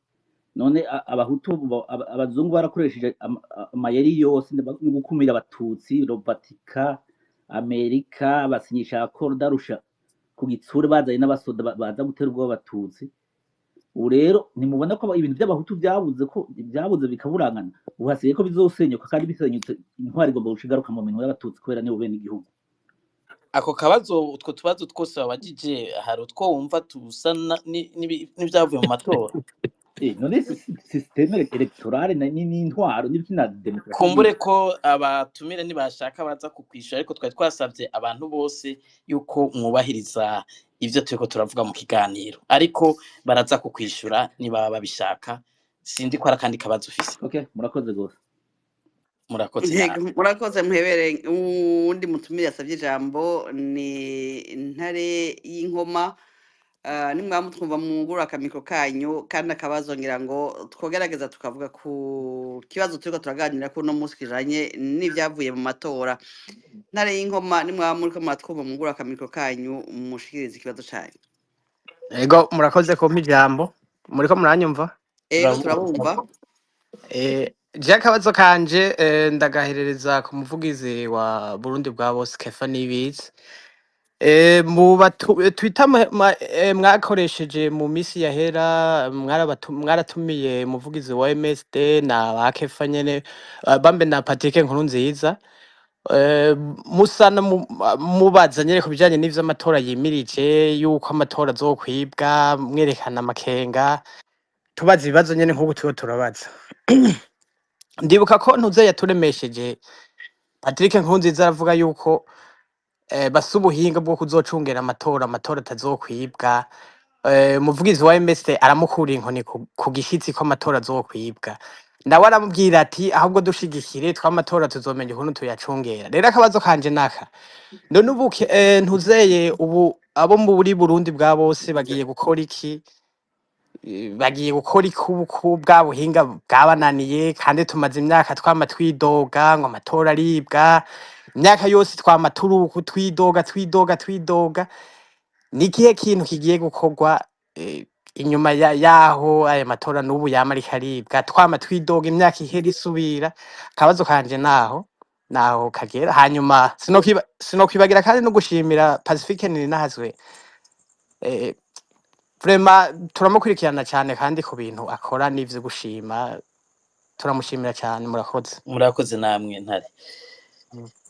none abahutu abazungu barakoresheje amayeri yose no gukumira abatutsi Robatika Amerika basinyisha accord d'Arusha ku gitsure bazanye n'abasoda baza gutera ubwo abatutsi. Ubu rero ntimubona ko ibintu by'abahutu byabuze bikaburangana ubu hasigaye ko bizosenyuka kandi bisenyutse intwari igomba gushigaruka mu minwe y'abatutsi kubera nibo bene igihugu. Ako kabazo utwo tubazo twose wabajije hari utwo wumva tusa n'ivyavuye mu matora. None systeme electorale n'intwaro n'ibikina demokrasi. Kumbure ko abatumire nibashaka baza kukwishura ariko twari twasavye abantu bose yuko mwubahiriza ivyo turiko turavuga mu kiganiro ariko baraza kukwishura niba babishaka sindi ko arakandi kabazo ufise. Okay, murakoze gose. Murakoze Ntego murakoze Muhebere. Uwundi mutumire yasabye ijambo ni Ntare y'Inkoma. Nimwaba mutwumva mugura akamikro kanyu kandi akabazo ngira ngo twogerageza tukavuga ku kibazo turiko turaganira ko no munsi kijanye n'ivyavuye mu matora. Ntare y'Inkoma nimwaba muriko muratwumva mugura akamikro kanyu mushikirize ikibazo canyu. Ego murakoze kumpa ijambo muriko muranyumva. Ego turabumva. Je akabazo kanje ndagaherereza ku muvugizi wa Burundi bwa bose Kefa Nibizi. Mu twita mwakoresheje mu misi yahera mwaratumiye umuvugizi wa MSD na ba Kefa nyene bambe na Patrick Nkurunziza musana mubaza nyene ku bijanye n'ivyo amatora yimirije yuko amatora azokwibwa mwerekana amakenga tubaza ibibazo nyene nk'ubu tuba turabaza. Ndibuka ko ntuze yaturemesheje Patrick Nkurunziza aravuga yuko basa ubuhinga bwo kuzocungera amatora atazokwibwa. Umuvugizi wa MSD aramukura inkoni ku gishitsi ko amatora azokwibwa. Ndawe aramubwira ati ahubwo dushigikire tw'amatora tuzomenya ukuntu tuyacungera. Rero akabazo kanje naka none ubu ntuzeye ubu abo muri Burundi bwa bose bagiye gukora iki? Bagiye gukora ikubu bwa buhinga bwabananiye kandi tumaze imyaka twama twidoga ngo amatora aribwa imyaka yose twama turuku twidoga nikihe kintu kigiye gukorwa inyuma yaho aya matora n'ubu yama ariko aribwa twama twidoga imyaka ihera isubira. Akabazo kanje naho kagera hanyuma sinokwibagira kandi no gushimira Pacifique Ninahazwe vraiment turamukurikirana cyane kandi ku bintu akora n'ivyo gushima turamushimira cyane. Murakoze namwe Ntare.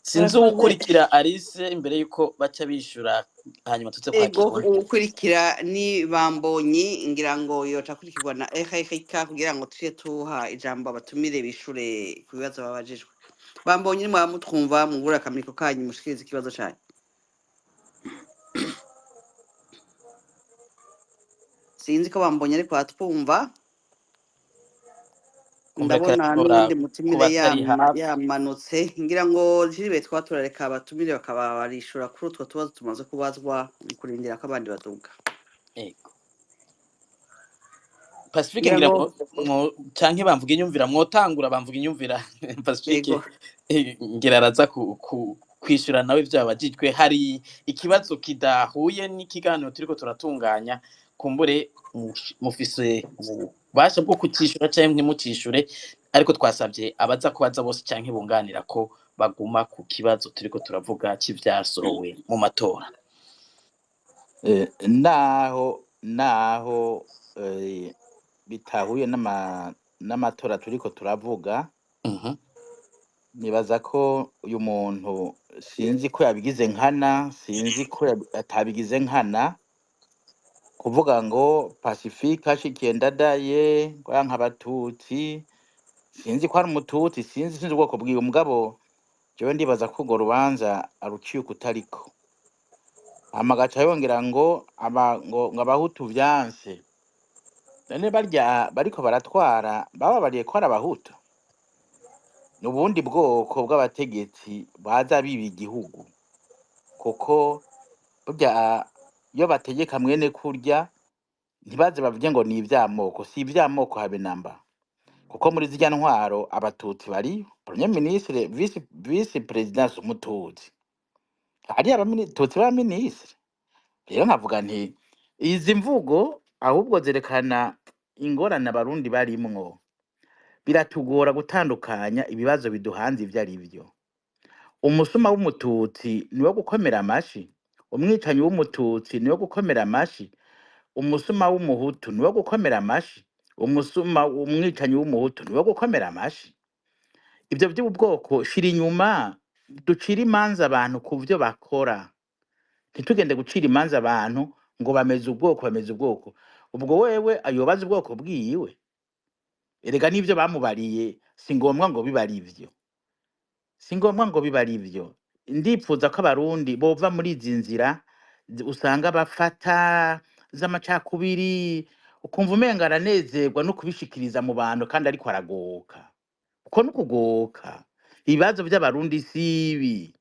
Sinzi ukurikira Alice imbere yuko baca bishura hanyuma tuze kwakira. Ukurikira ni Bambonyi ngira ngo yoca kurikirwa na RRK kugira ngo tuye tuha ijambo abatumire bishure ku bibazo babajijwe. Bambonyi nimwaba mutwumva mugura akamiko kanyu mushikirize ikibazo cyanyu. Sinzi ko Bambonyi ariko atwumva. Ndabona n'undi mutumire yamanutse ngira ngo jiribe twaturareka abatumire bakaba barishura kuri utwo tubazo tumaze kubazwa kurindira ko abandi baduga. Pacifique ngira ngo canke bamvuga inyumvira mwotangura bamvuga inyumvira Pacifique ngira araza kwishura nawe vyabajijwe. Hari ikibazo kidahuye n'ikiganiro turiko turatunganya kumbure mufise ububasha bwo kucishura canke ntimucishure, ariko twasabye abaza kubaza bose canke bunganira ko baguma ku kibazo turiko turavuga c'ivyasohowe mu matora. naho bitahuye n'amatora turiko turavuga, nibaza ko uyu muntu sinzi ko yabigize nkana, sinzi ko atabigize nkana, kuvuga ngo Pacifique ashikiye Ndadaye ngo yanka abatutsi, sinzi ko ari umututsi, sinzi ubwoko bwiwe, mugabo jewe ndibaza ko urwo rubanza aruciye ukutariko. Amagaca yongera ngo abahutu vyanse, none barya bariko baratwara bababariye ko ari abahutu? N'ubundi bwoko bw'abategetsi baza biba igihugu, kuko burya iyo bategeka mwene kurya ntibaze bavuge ngo ni ivy'amoko, si ivy'amoko habe namba, kuko muri zirya ntwaro abatutsi bariyo, premier ministre, vice president umututsi, hari abatutsi ba ministre. Rero nkavuga nti izi mvugo ahubwo zerekana ingorane abarundi barimwo. Biratugora gutandukanya ibibazo biduhanze ivyo ari vyo. Umusuma w'umututsi niwo gukomera amashi, umwicanyi w'umututsi niwo gukomera amashi, umusuma w'umuhutu niwo gukomera amashi, umwicanyi w'umuhutu niwo gukomera amashi. Ivyo vy'ubwoko shira inyuma, ducira imanza abantu ku vyo bakora, ntitugende gucira imanza abantu ngo bameze ubwoko. Ubwo wewe ayobaza ubwoko bwiwe, erega n'ivyo bamubariye si ngombwa ngo bibe ari ivyo, Ndipfuza ko abarundi bova muri izi nzira usanga bafata z'amacakubiri, ukumva umenga aranezerwa no kubishikiriza mu bantu kandi ariko aragoka. Uko nukugoka. Ibibazo vy'abarundi sibi,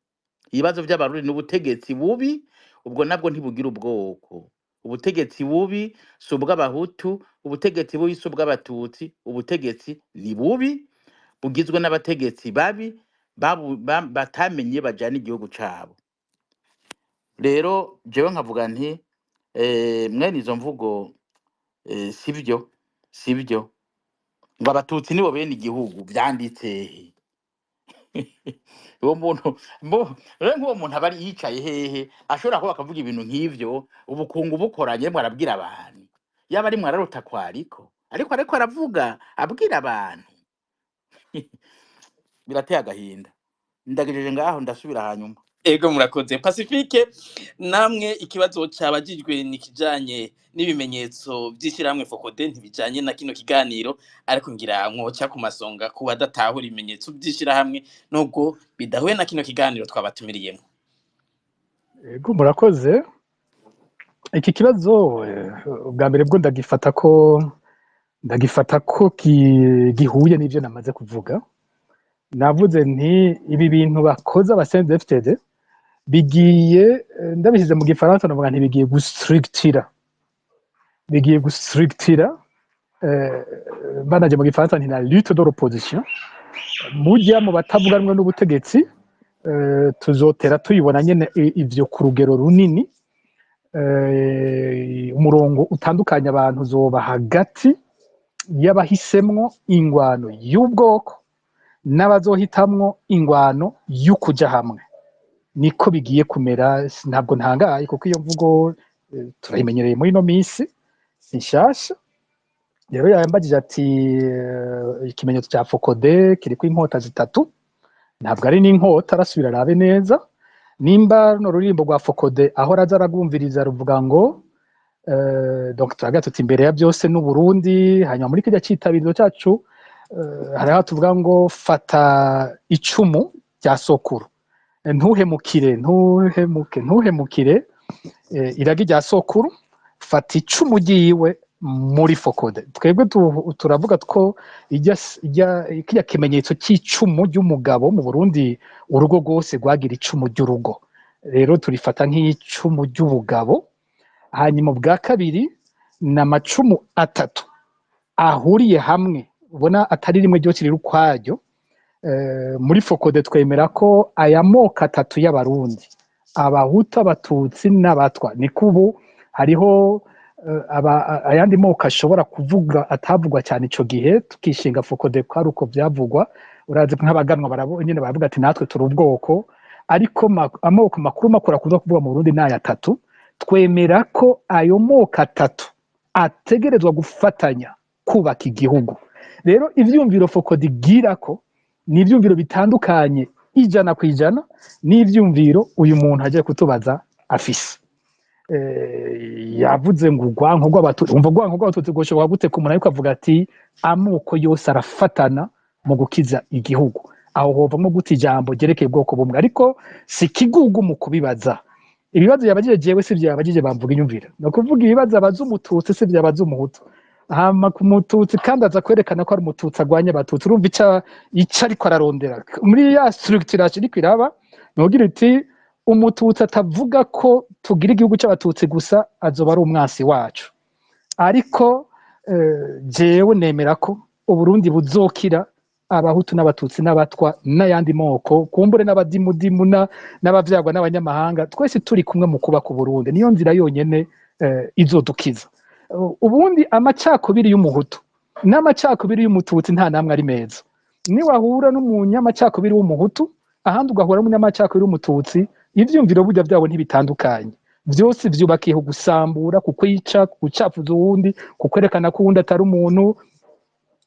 ibibazo vy'abarundi n'ubutegetsi bubi, ubwo nabwo ntibugira ubwoko. Ubutegetsi bubi si ubw'abahutu, ubutegetsi bubi si ubw'abatutsi, ubutegetsi ni bubi, bugizwe n'abategetsi babi batamenye bajana igihugu cabo. Rero jewe nkavuga nti mwene izo mvugo sivyo ngo abatutsi nibo bene igihugu, vyanditse uwo muntu rero nk'uwo muntu aba yicaye hehe ashobora kuba akavuga ibintu nk'ivyo, ubukungu bukoranye arabwira abantu, yaba ari mwararota kwariko ariko aravuga abwira abantu. Birateye agahinda. Ndagejeje ngaho ndasubira hanyuma. Ego murakoze. Pacifique, namwe ikibazo cabajijwe nikijanye n'ibimenyetso vy'ishirahamwe Focode, ntibijanye na kino kiganiro, ariko ngira mwoca ku masonga ku badatahura ibimenyetso vy'ishirahamwe nubwo bidahuye na kino kiganiro twabatumiriyemo. Ego murakoze. Iki kibazo ubwa mbere bwo ndagifata ko gihuye n'ivyo namaze kuvuga. Navuze nti ibi bintu bakoze abasendefted bigiye, ndabishyize mu gifaransa navuga nti bigiye gustrictira, banaje mu gifaransa nti la lutte de l'opposition, mujya mu batavuga rumwe n'ubutegetsi, tuzotera tuyibona nyene ivyo ku rugero runini. Umurongo utandukanya abantu uzoba hagati y'abahisemwo ingwano y'ubwoko n'abazohitamwo ingwano y'ukuja hamwe. Niko bigiye kumera, ntabwo ntangaye kuko iyo mvugo turayimenyereye muri no misi nshasha. Rero yambagije ati ikimenyetso cya Focode kiriko inkota zitatu, ntabwo ari n'inkota, arasubira arabe neza nimba runo rurimbo rwa Focode aho raza aragumviriza ruvuga ngo donc turagira tuti imbere ya byose n'u Burundi, hanyuma muri kirya citabirizo cyacu hariho tuvuga ngo fata icumu rya sokuru, ntuhemukire iragi rya sokuru, fata icumu ryiwe muri Focode. Twebwe turavuga ko kirya kimenyetso cy'icumu ry'umugabo mu Burundi, urugo rwose rwagira icumu ry'urugo, rero turifata nk'icumu ry'ubugabo. Hanyuma bwa kabiri n'amacumu atatu ahuriye hamwe, ubona atari rimwe ryose riri ukwaryo. Muri Focode twemera ko aya moko atatu y'abarundi, abahutu, abatutsi n'abatwa, niko ubu hariho ayandi moko ashobora kuvuga atavugwa cyane ico gihe tukishinga fokode ko ari uko byavugwa urazi nk'abaganwa nyine baravuga ati natwe turi ubwoko ariko amoko makuru makuru akuza kuvuga mu Burundi n'aya atatu twemera ko ayo moko atatu ategerezwa gufatanya kubaka igihugu rero ivyumviro fokode igira ko ni ivyumviro bitandukanye ijana ku ijana n'ivyumviro uyu muntu agiye kutubaza afise yavuze ngo urwanko rw'abatutsi umva urwanko rw'abatutsi rwoshobora gute ku muntu ariko avuga ati amoko yose arafatana mu gukiza igihugu aho hovamo gute ijambo ryerekeye ubwoko bumwe ariko si kigugu mu kubibaza ibibazo yabagije jewe si byabagije bamvuga inyumvira no kuvuga ibibazo abaza umututsi si byabaza umuhutu hama ku mututsi kandi aza kwerekana ko ari umututsi agwanya abatutsi urumva ica ariko ararondera muri ya structuration iriko iraba nogira iti umututsi atavuga ko tugira igihugu cy'abatutsi gusa azoba ari umwasi wacu ariko jewe nemera ko uburundi buzokira abahutu n'abatutsi n'abatwa n'ayandi moko kumbure n'abadimudimu n'abavyagwa n'abanyamahanga twese turi kumwe mu kubaka Burundi niyo nzira yonyene izodukiza ubundi amacakubiri y'umuhutu n'amacakubiri y'umututsi nta namwe ari meza ni wahura n'umunyamacakubiri w'umuhutu ahandi ugahura n'umunyamacakubiri w'umututsi ivyumviro burya byabo ntibitandukanye byose vyubakiye gusambura kukwica gucafuza uwundi kukwerekana ko uwundi atari umuntu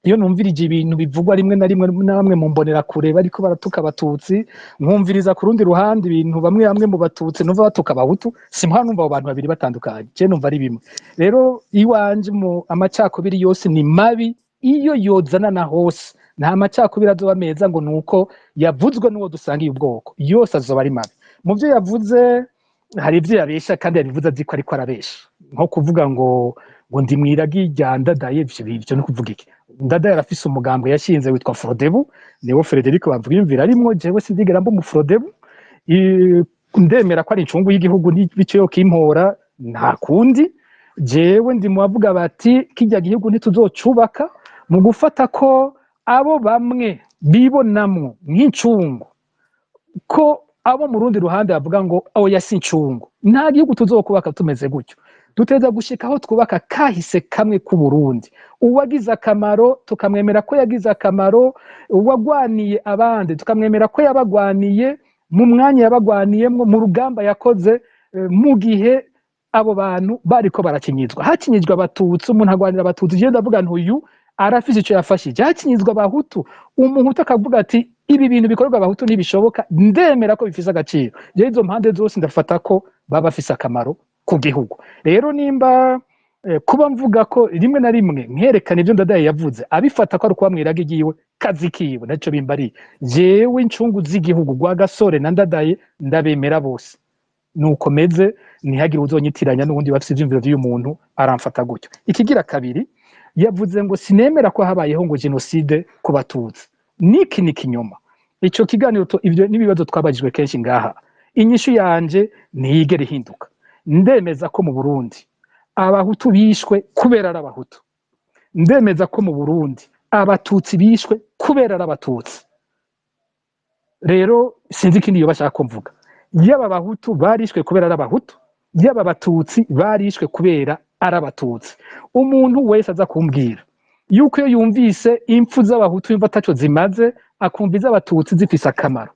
iyo numvirije ibintu bivugwa rimwe na rimwe namwe mu mbonera kure bariko baratuka abatutsi nkumviriza ku rundi ruhande ibintu bamwe mu batutsi numva batuka abahutu simha numva abo bantu babiri batandukanye je numva ari bimwe rero iwanje mu amacakubiri yose ni mabi iyo yozana na hose nta macakubiri azoba meza ngo nuko yavuzwe n'uwo dusangiye ubwoko yose azoba ari mabi mu byo yavuze hari ibyo yabesha kandi yabivuze azi ko ariko arabesha nko kuvuga ngo ndi mwiragi rya Ndadaye ivyo no kuvuga iki Ndadaye arafise umugambwe yashinze witwa Frodebu niwo Frederic bavuga imvira arimwo jewe sindigera mbo mu Frodebu ndemera ko ari incungu y'igihugu n'ibice yo kimpora nta kundi jewe ndi mu bavuga bati kijya gihugu ntituzocubaka mu gufata ko abo bamwe bibonamwo nk'incungu ko abo mu rundi ruhande bavuga ngo aho yasi incungu nta gihugu tuzokubaka tumeze gutyo duteza gushika aho twubaka kahise kamwe ku Burundi uwagize akamaro tukamwemera ko yagize akamaro uwagwaniye abandi tukamwemera ko yabagwaniye mu mwanya yabagwaniyemwo mu rugamba yakoze mu gihe abo bantu bariko barakinyizwa hakinyizwa abatutsi umuntu agwanira abatutsi je ndavuga ntuyu arafise ico yafashije hakinyizwa abahutu umuhutu akavuga ati ibi bintu bikorwa abahutu ntibishoboka ndemera ko bifise agaciro je izo mpande zose ndafata ko baba bafise akamaro ku gihugu rero nimba kuba mvuga ko rimwe na rimwe nkerekana ibyo Ndadaye yavuze abifata ko ari kuba mwiraga igiwe kazi kiwe naco bimbari jewe incungu z'igihugu gwa Gasore na Ndadaye ndabemera bose nuko meze ntihagire uzonyitiranya n'ubundi bafise ivyumviro vy'umuntu aramfata gutyo ikigira kabiri yavuze ngo sinemera ko habayeho ngo genocide ku batutsi niki ni kinyoma ico kiganiro ivyo nibibazo twabajijwe kenshi ngaha inyishu yanje ntiyigere hinduka ndemeza ko mu Burundi abahutu bishwe kubera ari abahutu ndemeza ko mu Burundi abatutsi bishwe kubera ari abatutsi rero sinzi ikindi yo bashaka kumvuga yaba abahutu barishwe kubera ari abahutu yaba abatutsi barishwe kubera ari abatutsi umuntu wese aza kumbwira yuko iyo yumvise impfu z'abahutu yumva ataco zimaze akumva iz'abatutsi zifise akamaro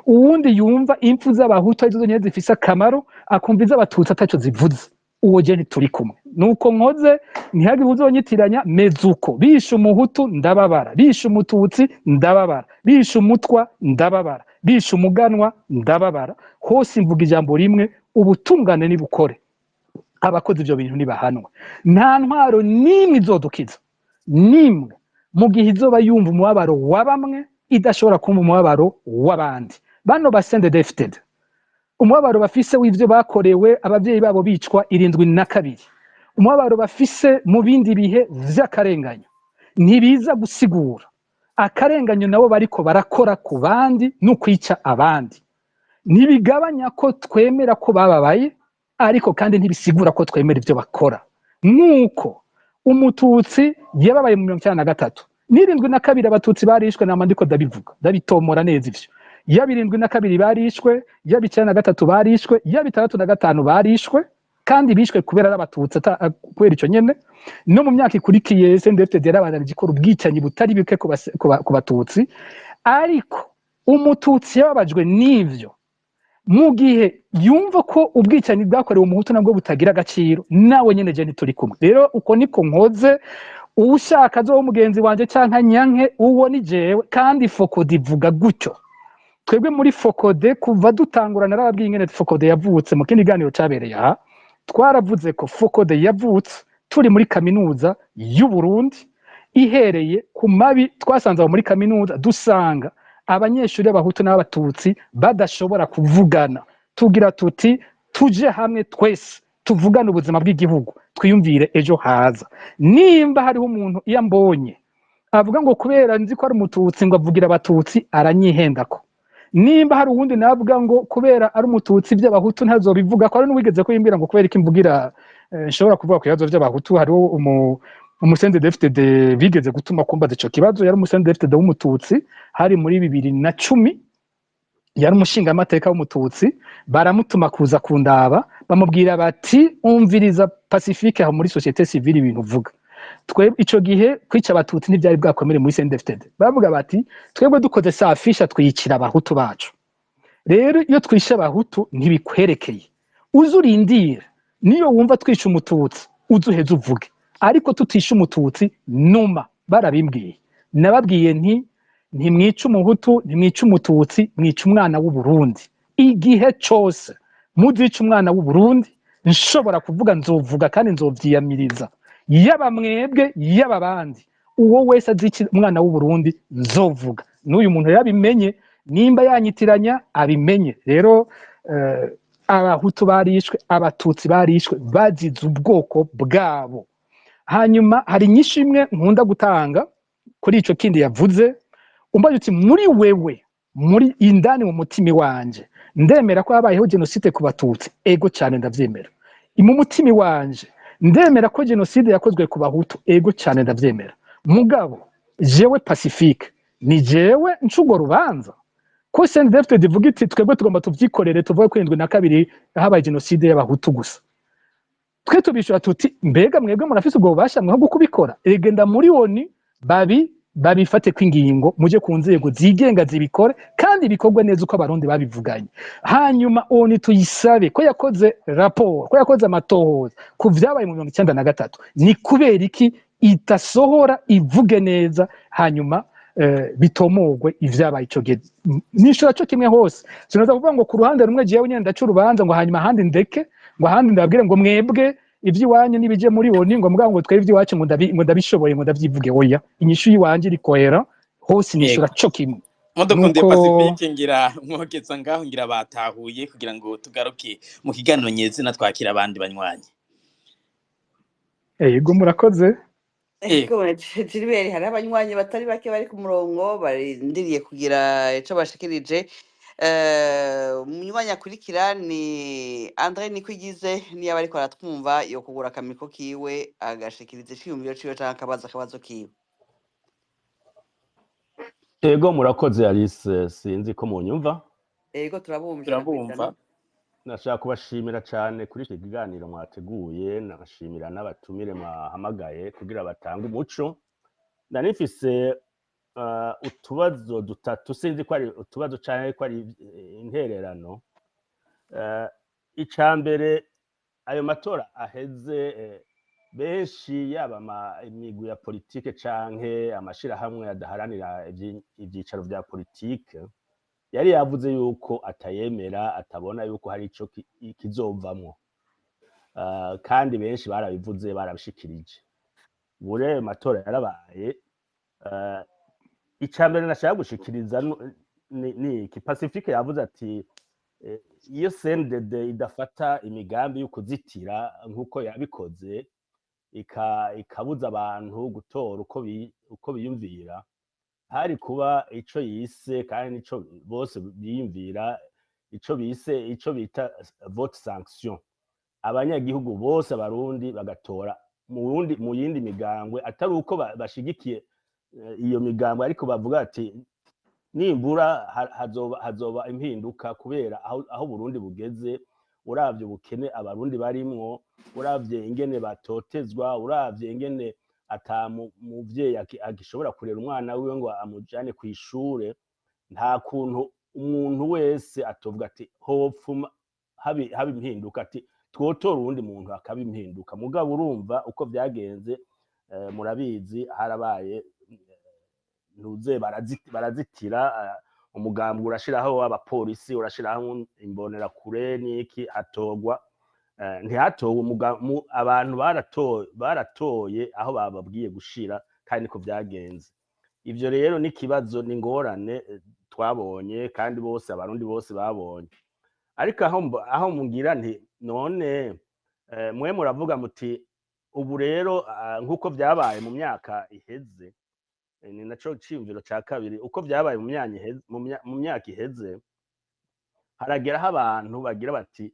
uwundi yumva impfu z'abahutu arizo nyene zifise akamaro akumva iz'abatutsi ataco zivuze uwo je turi kumwe nuko nkoze ntihagire uzonyitiranya mezuko bishe umuhutu ndababara bishe umututsi ndababara bishe umutwa ndababara bishe umuganwa ndababara hose imvuga ijambo rimwe ubutungane nibukore abakoze ivyo bintu nibahanwa nta ntwaro nimwe izodukiza nimwe mu gihe izoba yumva umubabaro wa bamwe idashobora kumva umubabaro w'abandi bano basende defted umubabaro bafise w'ivyo bakorewe abavyeyi babo bicwa 72 umubabaro bafise mu bindi bihe vy'akarenganyo ntibiza gusigura akarenganyo nabo bariko barakora ku bandi no kwica abandi ntibigabanya ko twemera ko bababaye ariko kandi ntibisigura ko twemera ivyo bakora nuko umututsi yababaye mu 1993 72 abatutsi barishwe namandiko ndabivuga ndabitomora neza ivyo ya 72 barishwe ya 93 barishwe ya 65 barishwe kandi bishwe kubera ari abatutsi kubera icyo nyene no mu myaka ikurikiye CNDD-FDD yarabandanije ikora ubwicanyi butari bike ku batutsi ariko umututsi yababajwe n'ivyo mu gihe yumva ko ubwicanyi bwakorewe umuhutu nabwo butagira agaciro nawe nyene je ntituri kumwe rero uko niko nkoze ushaka zo umugenzi wanje canka nyanke uwo ni jewe kandi Fokode ivuga gutyo twebwe muri Fokode kuva dutangurana narababwiye ingene Fokode yavutse mu kindi ganiro cabereye aha twaravuze ko Fokode yavutse turi muri kaminuza y'u Burundi ihereye ku mabi twasanze muri kaminuza dusanga abanyeshuri b'abahutu n'abatutsi badashobora kuvugana tugira tuti tuje hamwe twese tuvugana ubuzima bw'igihugu twiyumvire ejo haza nimba hariho umuntu iyo ambonye avuga ngo kubera nzi ko ari umututsi ngo avugira abatutsi aranyihendako nimba hari uwundi navuga ngo kubera ari umututsi by'abahutu ntazobivuga ko ari n'uwigeze ko yimbira ngo kubera iki mvugira nshobora kuvuga ku bibazo by'abahutu hariho CNDD-FDD bigeze gutuma kumbaza ico kibazo yari CNDD-FDD w'umututsi hari muri 2010 yari umushinga amateka w'umututsi baramutuma kuza kundaba bamubwira bati umviriza Pacifique aho muri societe civile ibintu uvuga twebwe ico gihe kwica abatutsi ntibyari bwakomere muri CNDD-FDD bavuga bati twebwe dukoze safisha twiyicira abahutu bacu rero iyo twisha abahutu ntibikwerekeye uzurindira niyo wumva twisha umututsi uzuheze uvuge ariko tutisha umututsi numa barabimbwiye nababwiye ntimwica umuhutu ntimwica umututsi mwica umwana w'u Burundi igihe cyose muzica umwana w'u Burundi nshobora kuvuga nzovuga kandi nzovyiyamiriza yaba mwebwe yaba bandi uwo wese azica umwana w'u Burundi nzovuga n'uyu muntu yabimenye nimba yanyitiranya abimenye rero abahutu barishwe abatutsi barishwe bazize ubwoko bwabo hanyuma hari nyinshi imwe nkunda gutanga kuri ico kindi yavuze umbaye uti muri wewe muri indani mu mutima wanje ndemera ko habayeho genocide ku batutsi ego cyane ndavyemera mu mutima wanje ndemera ko genocide yakozwe ku bahutu ego cyane ndavyemera mugabo jewe Pacifique ni jewe ncugo rubanza ko CNDD-FDD ivuga iti twebwe tugomba tuvyikorere tuvuge ko 72 habaye genocide y'abahutu gusa twe tubishura tuti mbega mwebwe murafise ubwo bubasha mwe gukubikora egenda muri oni babifate kwingingo muje ku nzego zigenga zibikore kandi bikorwe neza uko abarundi babivuganye hanyuma oni tuyisabe ko yakoze raporo ko yakoze amatohoza ku vyabaye mu 1993 ni kubera iki itasohora ivuge neza hanyuma bitomogwe ivyabaye ico gihe nishura cyo kimwe hose sinoza kuvuga ngo ku ruhande rumwe jewe nyene ndaca urubanza ngo hanyuma ahandi ndeke ngo ahandi ndabwire ngo mwebwe ivy'iwanyu nibije muri oni ngo mugabo ngo twebwe iwacu ngo ndabishoboye ngo ndavyivuge oya inyishu yiwanje iri kohera hose nishura cyo kimwe Mudukunde Pacifique ngira mwogeza ngaho ngira batahuye kugira ngo tugaruke mu kiganiro nyezina twakira abandi banywanyi yego murakoze Gilbert hari abanywanyi batari bake bari ku murongo barindiriye kugira ico bashikirije umunywanyi akurikira ni Andre Nikwigize niyo bariko aratwumva yo kugura akamiko kiwe agashikiriza iciyumviro ciwe canke akabazo kiwe Ego murakoze Alice sinzi ko munyumva Ego turabumva nashaka kubashimira cyane kuri iki kiganiro mwateguye nashimira n'abatumire mwahamagaye kugira batange umuco nanifise utubazo dutatu sinzi ko ari utubazo cyane ko ari intererano icambere ayo matora aheze benshi yaba imigwi ya politike canke amashirahamwe adaharanira ivyicaro vya politike yari yavuze yuko atayemera atabona yuko hari ico kizovamwo kandi benshi barabivuze barabishikirije bure ayo matora yarabaye icambere nashaka gushikiriza ni iki Pacifique yavuze ati iyo CNDD idafata imigambi yo kuzitira nkuko yabikoze ikabuza abantu gutora uko biyumvira hari kuba ico yise kandi nico bose biyumvira ico bita vote sanction abanyagihugu bose abarundi bagatora mu yindi migambwe atari uko bashigikiye iyo migambwe ariko bavuga ati nimbura hazoba impinduka kubera aho Burundi bugeze uravye ubukene abarundi barimwo, uravye ingene batotezwa, uravye ingene ata muvyeyi agishobora kurera umwana wiwe ngo amujane kw'ishure, nta kuntu umuntu wese atovuga ati hopfuma haba impinduka, ati twotora uwundi muntu hakaba impinduka. Mugabo urumva uko vyagenze, murabizi harabaye ntuze barazitira, umugambi urashiraho abapolisi, urashiraho imbonerakure n'iki, hatorwa ntihatowe abantu baratoye aho bababwiye gushira, kandi niko vyagenze. Ivyo rero n'ikibazo n'ingorane twabonye, kandi bose abarundi bose babonye. Ariko aho mugira nti none mwe muravuga muti ubu rero nk'uko vyabaye mu myaka iheze, ni naco ciyumviro ca kabiri, uko vyabaye mu myaka iheze, harageraho abantu bagira bati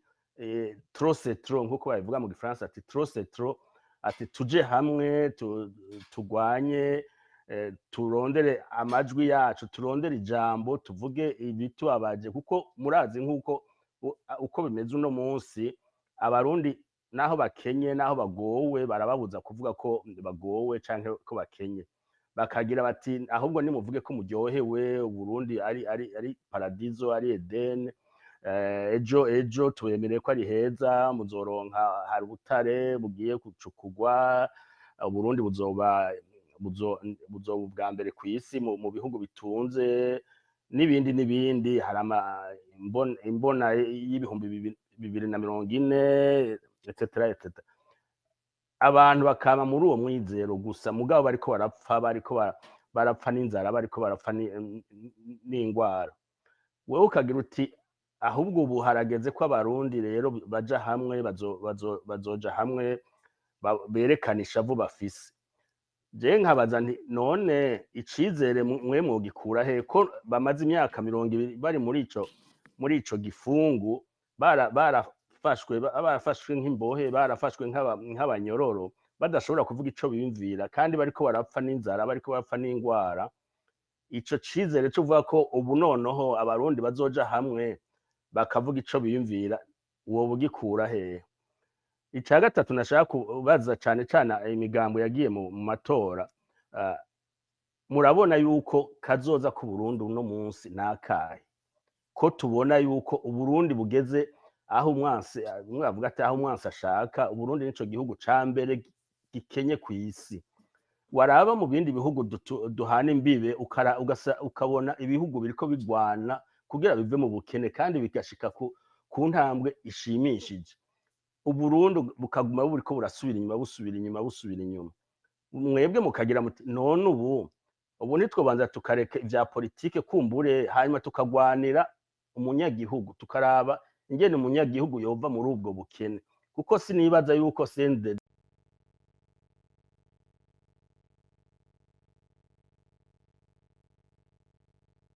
trop c'est trop, nk'uko babivuga mu gifaransa, ati trop c'est trop, ati tuje hamwe tugwanye, turondere amajwi yacu, turondere ijambo, tuvuge ibitubabaje, kuko murazi nk'uko uko bimeze uno munsi, abarundi naho bakenye, naho bagowe, barababuza kuvuga ko bagowe canke ko bakenye, bakagira bati ahubwo nimuvuge ko muryohewe, Uburundi ari paradizo, ari Eden, ejo tubemereye ko ari heza, muzoronka, hari ubutare bugiye gucukugwa, Uburundi buzoba ubwa mbere kw'isi mu bihugu bitunze, n'ibindi, hari imbona y'ibihumbi 2040, etc. Abantu bakama muri uwo mwizero gusa, mugabo bariko barapfa n'inzara, bariko barapfa n'ingwara. Wewe ukagira uti ahubwo ubu harageze ko abarundi rero baja hamwe, bazoja hamwe, berekana ishavu bafise. Je nkabaza nti none icizere mwe mwogikura he, ko bamaze imyaka 20 bari muri ico gifungu, barafashwe nk'imbohe, barafashwe nk'abanyororo, badashobora kuvuga ico biyumvira, kandi bariko barapfa n'inzara, bariko barapfa n'ingwara. Ico cizere cyo kuvuga ko ubu noneho abarundi bazoja hamwe bakavuga ico biyumvira, wowe ugikura hehe? Ica gatatu nashaka kubaza cane imigambo yagiye mu matora, murabona yuko kazoza ku Burundi uno munsi nakahe? Ko tubona yuko Uburundi bugeze aho mwavuga ati aho umwansi ashaka, Uburundi nico gihugu ca mbere gikenye kw'isi. Waraba mu bindi bihugu duhana imbibe, ukabona ibihugu biriko bigwana kugira bive mu bukene, kandi bigashika ku ntambwe ishimishije. Uburundi bukaguma buriko burasubira inyuma. Mwebwe mukagira muti none ubu ntitwobanza tukareka ivya politike kumbure, hanyuma tukagwanira umunyagihugu, tukaraba ingene umunyagihugu yova muri ubwo bukene, kuko sinibaza yuko CNDD